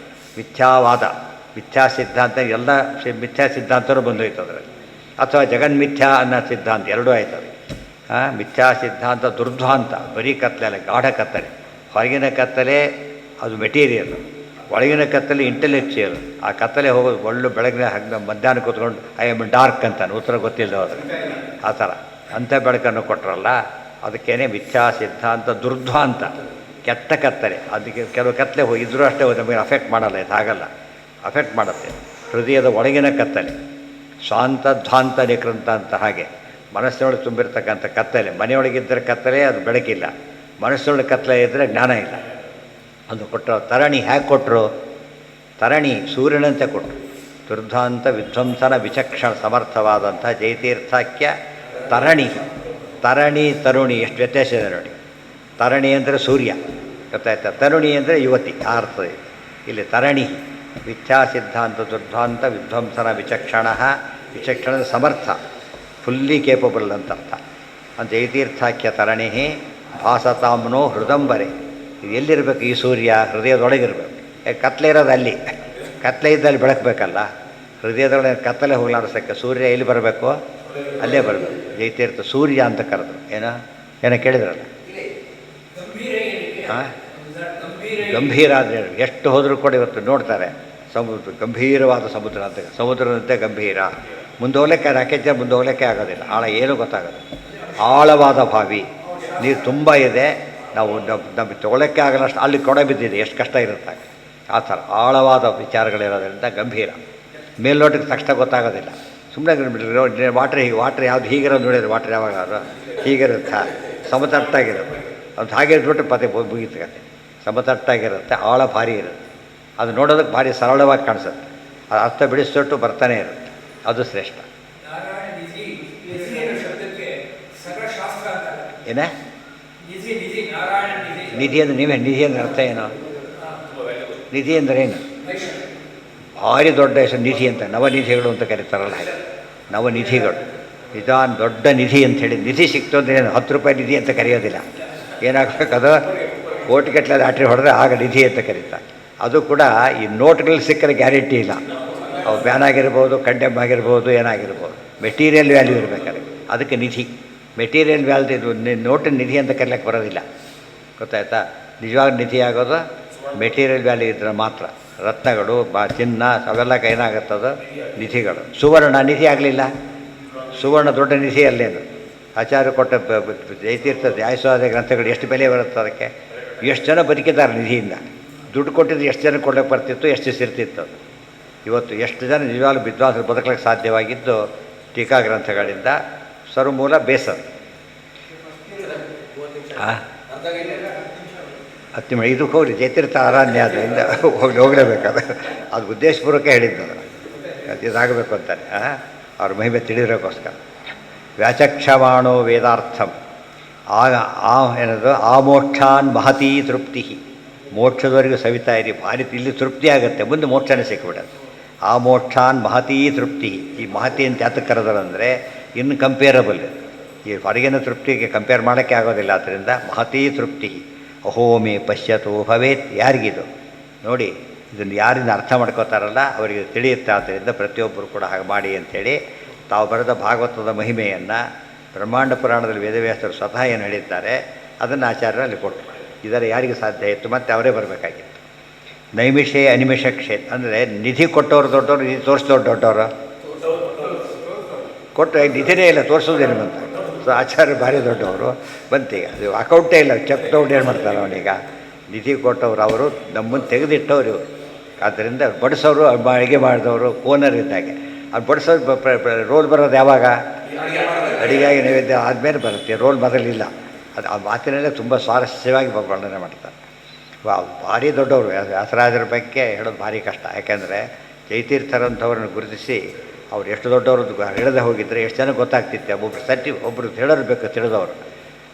ಮಿಥ್ಯಾವಾದ, ಮಿಥ್ಯಾ ಸಿದ್ಧಾಂತ ಎಲ್ಲ ಮಿಥ್ಯಾ ಸಿದ್ಧಾಂತನೂ ಬಂದೋಯ್ತು ಅದರಲ್ಲಿ. ಅಥವಾ ಜಗನ್ಮಿಥ್ಯಾ ಅನ್ನೋ ಸಿದ್ಧಾಂತ ಎರಡೂ ಆಯ್ತದೆ. ಮಿಥ್ಯಾ ಸಿದ್ಧಾಂತ ದುರ್ಧ್ವಾಂತ, ಬರೀ ಕತ್ತಲೆ, ಗಾಢ ಕತ್ತಲೆ, ಹೊರಗಿನ ಕತ್ತಲೆ ಅದು ಮೆಟೀರಿಯಲ್, ಒಳಗಿನ ಕತ್ತಲೆ ಇಂಟೆಲೆಕ್ಚುಯಲ್. ಆ ಕತ್ತಲೆ ಹೋಗೋದು ಒಳ್ಳೆ ಬೆಳಗಿನ ಹಗ್ಗ ಮಧ್ಯಾಹ್ನ ಕೂತ್ಕೊಂಡು ಐ ಆಮ್ ಡಾರ್ಕ್ ಅಂತಾನೆ, ಉತ್ತರ ಗೊತ್ತಿಲ್ಲದೆ ಹೋದರೆ ಆ ಥರ. ಅಂಥ ಬೆಳಕನ್ನು ಕೊಟ್ಟರಲ್ಲ, ಅದಕ್ಕೇನೆ ಮಿಥ್ಯಾ ಸಿದ್ಧಾಂತ ದುರ್ಧ್ವಾಂತ, ಕೆಟ್ಟ ಕತ್ತಲೆ. ಅದಕ್ಕೆ ಕೆಲವು ಕತ್ತಲೆ ಇದ್ರೂ ಅಷ್ಟೇ ನಮಗೆ ಅಫೆಕ್ಟ್ ಮಾಡಲ್ಲ, ಇದು ಹಾಗಲ್ಲ, ಅಫೆಕ್ಟ್ ಮಾಡುತ್ತೆ. ಹೃದಯದ ಒಳಗಿನ ಕತ್ತಲೆ ಸ್ವಾಂತ ಧ್ವಾಂತ ನಿಕೃಂತ ಅಂತ. ಹಾಗೆ ಮನಸ್ಸಿನೊಳಗೆ ತುಂಬಿರ್ತಕ್ಕಂಥ ಕತ್ತಲೆ, ಮನೆಯೊಳಗಿದ್ದರೆ ಕತ್ತಲೆ, ಅದು ಬೆಳಕಿಲ್ಲ. ಮನಸ್ಸಿನೊಳಗೆ ಕತ್ತಲೆ ಇದ್ದರೆ ಜ್ಞಾನ ಇಲ್ಲ. ಅದು ಕೊಟ್ಟರು. ತರಣಿ ಹೇಗೆ ಕೊಟ್ಟರು? ತರಣಿ ಸೂರ್ಯನಂತೆ ಕೊಟ್ಟರು. ದುರ್ಧಾಂತ ವಿಧ್ವಂಸನ ವಿಚಕ್ಷಣ ಸಮರ್ಥವಾದಂಥ ಜಯತೀರ್ಥಾಖ್ಯ ತರಣಿ. ತರಣಿ ತರುಣಿ ಎಷ್ಟು ವ್ಯತ್ಯಾಸ ಇದೆ ನೋಡಿ. ತರಣಿ ಅಂದರೆ ಸೂರ್ಯ, ಗೊತ್ತಾಯ್ತಾ? ತರುಣಿ ಅಂದರೆ ಯುವತಿ, ಆ ಅರ್ಥ ಇದೆ ಇಲ್ಲಿ. ತರಣಿ ಮಿಥ್ಯಾ ಸಿದ್ಧಾಂತ ದುರ್ಧಾಂತ ವಿಧ್ವಂಸನ ವಿಚಕ್ಷಣ. ವಿಚಕ್ಷಣದ ಸಮರ್ಥ, ಫುಲ್ಲಿ ಕೇಪಬಲ್ ಅಂತ ಅರ್ಥ. ಅಂತ ಜಯತೀರ್ಥಾಖ್ಯ ತರಣಿ ಭಾಸತಾಮ್ನೋ ಹೃದಂಬರೆ. ಇದು ಎಲ್ಲಿರಬೇಕು? ಈ ಸೂರ್ಯ ಹೃದಯದೊಳಗಿರಬೇಕು. ಕತ್ಲೆ ಇರೋದು ಅಲ್ಲಿ, ಕತ್ಲೆ ಇದ್ದಲ್ಲಿ ಬೆಳಕಬೇಕಲ್ಲ. ಹೃದಯದೊಳಗೆ ಕತ್ತಲೆ ಹೋಗ್ಲಾಡ್ಸೋಕ್ಕೆ ಸೂರ್ಯ ಎಲ್ಲಿ ಬರಬೇಕು? ಅಲ್ಲೇ ಬರಬೇಕು. ಜಯತೀರ್ಥ ಸೂರ್ಯ ಅಂತ ಕರೆದ್ರು. ಏನೋ ಕೇಳಿದ್ರಲ್ಲ? ಹಾಂ, ಗಂಭೀರ ಅಂದರೆ ಎಷ್ಟು ಹೋದರೂ ಕೂಡ ಇವತ್ತು ನೋಡ್ತಾರೆ ಸಮುದ್ರ, ಗಂಭೀರವಾದ ಸಮುದ್ರ ಅಂತ. ಸಮುದ್ರದಂತೆ ಗಂಭೀರ, ಮುಂದೆ ಹೋಗ್ಲಿಕ್ಕೆ ರಾಕೆಟ್ ಮುಂದೆ ಹೋಗ್ಲಿಕ್ಕೆ ಆಗೋದಿಲ್ಲ, ಆಳ ಏನೂ ಗೊತ್ತಾಗೋದು. ಆಳವಾದ ಬಾವಿ, ನೀರು ತುಂಬ ಇದೆ, ನಾವು ನಮಗೆ ತೊಗೊಳಕ್ಕೆ ಆಗಲ್ಲ, ಅಷ್ಟು ಅಲ್ಲಿ ಕೊಡ ಬಿದ್ದಿದೆ, ಎಷ್ಟು ಕಷ್ಟ ಇರುತ್ತೆ ಆ ಥರ. ಆಳವಾದ ವಿಚಾರಗಳಿರೋದ್ರಿಂದ ಗಂಭೀರ. ಮೇಲ್ನೋಟಕ್ಕೆ ತಕ್ಷಣ ಗೊತ್ತಾಗೋದಿಲ್ಲ. ಸುಮ್ಮನೆ ವಾಟ್ರ್ ಯಾವುದು ಹೀಗಿರೋದು ನೋಡಿದ್ರೆ ವಾಟ್ರ್ ಯಾವಾಗಾದ್ರು ಹೀಗಿರುತ್ತೆ, ಸಮತಟ್ಟಾಗಿರುತ್ತೆ. ಅದು ಹಾಗೆ ಇಟ್ಬಿಟ್ಟು ಪದೇ ಮುಗಿತಕ್ಕಂತೆ. ಸಮತಟ್ಟಾಗಿರುತ್ತೆ, ಆಳ ಭಾರಿ ಇರುತ್ತೆ. ಅದು ನೋಡೋದಕ್ಕೆ ಭಾರಿ ಸರಳವಾಗಿ ಕಾಣಿಸುತ್ತೆ. ಅದು ಅರ್ಥ ಬಿಡಿಸ್ಬಿಟ್ಟು ಬರ್ತಾನೆ ಇರುತ್ತೆ. ಅದು ಶ್ರೇಷ್ಠ. ಏನೇ ನಿಧಿ ಅಂದರೆ ನೀವೇ ನಿಧಿ ಅಂದರೆ ಅರ್ಥ ಏನು? ನಿಧಿ ಅಂದರೆ ಏನು? ಭಾರಿ ದೊಡ್ಡ ಹೆಸರು ನಿಧಿ ಅಂತ. ನವನಿಧಿಗಳು ಅಂತ ಕರೀತಾರಲ್ಲ ಹಾಗೆ, ನವನಿಧಿಗಳು. ನಿಧಾನ ದೊಡ್ಡ ನಿಧಿ ಅಂಥೇಳಿ. ನಿಧಿ ಸಿಕ್ತು ಅಂದರೆ ಏನು 10 ರೂಪಾಯಿ ನಿಧಿ ಅಂತ ಕರೆಯೋದಿಲ್ಲ. ಏನಾಗಬೇಕದು? ಕೋಟಿಗಟ್ಟಲೆ ಲಾಟ್ರಿ ಹೊಡೆದ್ರೆ ಆಗ ನಿಧಿ ಅಂತ ಕರೀತಾರೆ. ಅದು ಕೂಡ ಈ ನೋಟ್ಗಳಲ್ಲಿ ಸಿಕ್ಕರೆ ಗ್ಯಾರಂಟಿ ಇಲ್ಲ. ಅವು ಬ್ಯಾನ್ ಆಗಿರ್ಬೋದು, ಕಂಡೆಮ್ ಆಗಿರ್ಬೋದು, ಏನಾಗಿರ್ಬೋದು. ಮೆಟೀರಿಯಲ್ ವ್ಯಾಲ್ಯೂ ಇರಬೇಕಾದ್ರೆ ಅದಕ್ಕೆ ನಿಧಿ. ಮೆಟೀರಿಯಲ್ ವ್ಯಾಲ್ಯೂ ಇದು ನೋಟಿನ ನಿಧಿ ಅಂತ ಕರೀಲಿಕ್ಕೆ ಬರೋದಿಲ್ಲ, ಗೊತ್ತಾಯ್ತಾ? ನಿಜವಾಗ ನಿಧಿ ಆಗೋದು ಮೆಟೀರಿಯಲ್ ವ್ಯಾಲ್ಯೂ ಇದ್ರೆ ಮಾತ್ರ. ರತ್ನಗಳು, ಚಿನ್ನ ಅವೆಲ್ಲ ಏನಾಗುತ್ತದು? ನಿಧಿಗಳು. ಸುವರ್ಣ ನಿಧಿ ಆಗಲಿಲ್ಲ. ಸುವರ್ಣ ದೊಡ್ಡ ನಿಧಿ ಅಲ್ಲೇನು? ಆಚಾರ್ಯ ಕೊಟ್ಟ ಜಯತೀರ್ಥ ನ್ಯಾಯಸ್ವಾದ ಗ್ರಂಥಗಳು ಎಷ್ಟು ಬೆಲೆ ಬರುತ್ತೆ ಅದಕ್ಕೆ? ಎಷ್ಟು ಜನ ಬದುಕಿದ್ದಾರೆ ನಿಧಿಯಿಂದ. ದುಡ್ಡು ಕೊಟ್ಟಿದ್ದು ಎಷ್ಟು ಜನ ಕೊಡೋಕ್ಕೆ ಬರ್ತಿತ್ತು, ಎಷ್ಟು ದಿವಸ ಇರ್ತಿತ್ತು. ಇವತ್ತು ಎಷ್ಟು ಜನ ನಿಜವಾಗ್ಲೂ ವಿದ್ವಾಂಸರು ಬದುಕಲಿಕ್ಕೆ ಸಾಧ್ಯವಾಗಿದ್ದು ಟೀಕಾ ಗ್ರಂಥಗಳಿಂದ. ಸರ್ವಮೂಲ ಬೇಸರ್. ಹತ್ತಿ ಮಳೆ ಇದಕ್ಕೆ ಹೋಗ್ರಿ, ಜಯತೀರ್ಥ ಆರಾಧ್ಯ ಅದರಿಂದ ಹೋಗಲೇಬೇಕಾದ್ರೆ ಅದು ಉದ್ದೇಶಪೂರ್ವಕ ಹೇಳಿದ್ದು. ಅದು ಇದಾಗಬೇಕು ಅಂತಾನೆ, ಅವ್ರ ಮಹಿಮೆ ತಿಳಿಯೋಕ್ಕೋಸ್ಕರ. ವ್ಯಾಚಕ್ಷಮಾಣೋ ವೇದಾರ್ಥಂ ಏನದು? ಆ ಮೋಕ್ಷಾನ್ ಮಹತೀ ತೃಪ್ತಿ. ಮೋಕ್ಷದವರೆಗೂ ಸವಿತಾ ಇರಿ, ಭಾರಿ ಇಲ್ಲಿ ತೃಪ್ತಿ ಆಗುತ್ತೆ, ಮುಂದೆ ಮೋಕ್ಷನೇ ಸಿಕ್ಕಿಬಿಡೋದು. ಆ ಮೋಕ್ಷಾನ್ ಮಹತೀ ತೃಪ್ತಿ. ಈ ಮಹತಿ ಅಂತ ಯಾತಕ್ಕೆ ಕರೆದರಂದರೆ ಇನ್ಕಂಪೇರಬಲ್. ಈ ಹೊರಗಿನ ತೃಪ್ತಿಗೆ ಕಂಪೇರ್ ಮಾಡೋಕ್ಕೆ ಆಗೋದಿಲ್ಲ. ಆದ್ದರಿಂದ ಮಹತೀ ತೃಪ್ತಿ. ಅಹೋಮೇ ಪಶ್ಯತೋ ಭವೇತ್. ಯಾರಿಗಿದು ನೋಡಿ, ಇದನ್ನು ಯಾರಿಂದ ಅರ್ಥ ಮಾಡ್ಕೋತಾರಲ್ಲ ಅವರಿಗೆ ತಿಳಿಯುತ್ತೆ. ಆದ್ದರಿಂದ ಪ್ರತಿಯೊಬ್ಬರು ಕೂಡ ಹಾಗೆ ಮಾಡಿ ಅಂಥೇಳಿ ತಾವು ಬರೆದ ಭಾಗವತದ ಮಹಿಮೆಯನ್ನು ಬ್ರಹ್ಮಾಂಡ ಪುರಾಣದಲ್ಲಿ ವೇದವ್ಯಾಸರು ಸ್ವತಃ ಏನು ಹೇಳಿದ್ದಾರೆ ಅದನ್ನು ಆಚಾರ್ಯರು ಅಲ್ಲಿ ಕೊಟ್ಟರು. ಇದರ ಯಾರಿಗೆ ಸಾಧ್ಯ ಇತ್ತು? ಮತ್ತು ಅವರೇ ಬರಬೇಕಾಗಿತ್ತು. ನೈಮಿಷೇ ಅನಿಮಿಷ ಕ್ಷೇತ್ರ ಅಂದರೆ ನಿಧಿ ಕೊಟ್ಟವರು ದೊಡ್ಡವರು, ನಿಧಿ ತೋರಿಸಿದವ್ರು ದೊಡ್ಡವರು. ಕೊಟ್ಟು ನಿಧಿನೇ ಇಲ್ಲ, ತೋರಿಸೋದೇನು ಬಂತ. ಸೊ ಆಚಾರ್ಯ ಭಾರಿ ದೊಡ್ಡವರು ಬಂತೀಗ. ಅದು ಅಕೌಂಟೇ ಇಲ್ಲ, ಚೆಕ್ ತಗೊಂಡು ಏನು ಮಾಡ್ತಾರೆ ಅವನೀಗ? ನಿಧಿ ಕೊಟ್ಟವರು ಅವರು, ನಮ್ಮನ್ನು ತೆಗೆದಿಟ್ಟವ್ರು ಇವರು. ಆದ್ದರಿಂದ ಬಡಿಸೋರು, ಅಡುಗೆ ಮಾಡಿದವರು, ಓನರ್ ಇದ್ದಾಗೆ. ಅದು ಬಡಿಸೋರು ರೋಲ್ ಬರೋದು ಯಾವಾಗ? ಅಡಿಗೆಯಾಗಿ ನೈವೇದ್ಯ ಆದಮೇಲೆ ಬರುತ್ತೆ, ರೋಲ್ ಮೊದಲಿಲ್ಲ. ಅದು ಆ ಮಾತಿನಲ್ಲೇ ತುಂಬ ಸ್ವಾರಸ್ಯವಾಗಿ ವರ್ಣನೆ ಮಾಡ್ತಾರೆ. ಭಾರಿ ದೊಡ್ಡವರು. ವ್ಯಾಸರಾಜರ ಬಗ್ಗೆ ಹೇಳೋದು ಭಾರಿ ಕಷ್ಟ. ಯಾಕೆಂದರೆ ಜಯತೀರ್ಥರಂಥವ್ರನ್ನ ಗುರುತಿಸಿ ಅವ್ರು ಎಷ್ಟು ದೊಡ್ಡವರು ಹೇಳದೆ ಹೋಗಿದ್ದರೆ ಎಷ್ಟು ಜನಕ್ಕೆ ಗೊತ್ತಾಗ್ತಿತ್ತು. ಒಬ್ಬರು ಹೇಳೋರು ಬೇಕು, ತಿಳಿದವರು.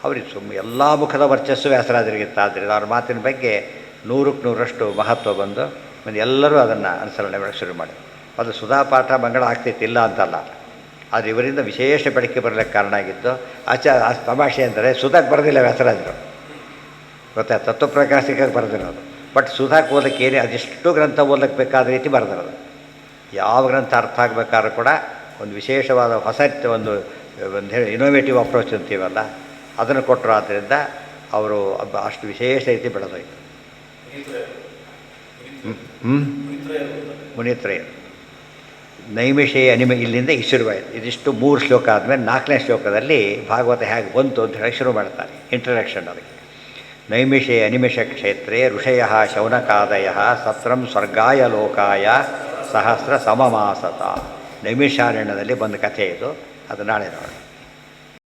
ಅವ್ರಿಗೆ ಎಲ್ಲ ಮುಖದ ವರ್ಚಸ್ಸು ವ್ಯಾಸರಾಜರಿಗಿತ್ತು. ಆದ್ದರಿಂದ ಅವ್ರ ಮಾತಿನ ಬಗ್ಗೆ 100ಕ್ಕೆ 100ರಷ್ಟು ಮಹತ್ವ ಬಂದು ಎಲ್ಲರೂ ಅದನ್ನು ಅನುಸರಣೆ ಮಾಡೋಕ್ಕೆ ಶುರು ಮಾಡಿ. ಅದು ಸುಧಾಪಾಠ ಮಂಗಳ ಆಗ್ತಿತ್ತಿಲ್ಲ ಅಂತಲ್ಲ, ಆದರೆ ಇವರಿಂದ ವಿಶೇಷ ಬೆಳಕಿಗೆ ಬರಲಿಕ್ಕೆ ಕಾರಣ ಆಗಿತ್ತು. ತಮಾಷೆ ಅಂದರೆ ಸುಧಾಕ್ಕೆ ಬರೋದಿಲ್ಲ ವ್ಯಾಸರಾಜರು, ಗೊತ್ತಾ? ತತ್ವಪ್ರಕಾಶಿಕಕ್ಕೆ ಬರೆದಿರೋದು. ಬಟ್ ಸುಧಾಕ್ಕೆ ಓದಕ್ಕೆ ಏನೇ ಅದೆಷ್ಟು ಗ್ರಂಥ ಓದಕ್ಕೆ ಬೇಕಾದ ರೀತಿ ಬರೆದಿರೋದು. ಯಾವ ಗ್ರಂಥ ಅರ್ಥ ಆಗಬೇಕಾದ್ರೂ ಕೂಡ ಒಂದು ವಿಶೇಷವಾದ ಹೊಸ ಒಂದು ಇನೋವೇಟಿವ್ ಅಪ್ರೋಚ್ ಅಂತೀವಲ್ಲ ಅದನ್ನು ಕೊಟ್ಟರು. ಆದ್ದರಿಂದ ಅವರು ಅಷ್ಟು ವಿಶೇಷ ರೀತಿ ಬೆಳೆದೋಯ್ತು. ಮುನಿತ್ರಯರು ನೈಮಿಷೇ ಇಲ್ಲಿಂದ ಈ ಶುರುವಾಯಿತು. ಇದಿಷ್ಟು 3 ಶ್ಲೋಕ ಆದಮೇಲೆ 4ನೇ ಶ್ಲೋಕದಲ್ಲಿ ಭಾಗವತ ಹೇಗೆ ಬಂತು ಅಂತ ಹೇಳಿ ಶುರು ಮಾಡ್ತಾರೆ. ಇಂಟ್ರಡಕ್ಷನ್ ಅದಕ್ಕೆ. ನೈಮಿಷೇ ಅನಿಮಿಷ ಕ್ಷೇತ್ರೇ ಋಷಯ ಶೌನಕಾದಯ ಸತ್ರಂ ಸ್ವರ್ಗಾಯ ಲೋಕಾಯ ಸಹಸ್ರ ಸಮಮಾಸತ. ನೈಮಿಷಾರಣ್ಯದಲ್ಲಿ ಬಂದ ಕಥೆ ಇದು. ಅದು ನಾಳೆ ನೋಡೋಣ.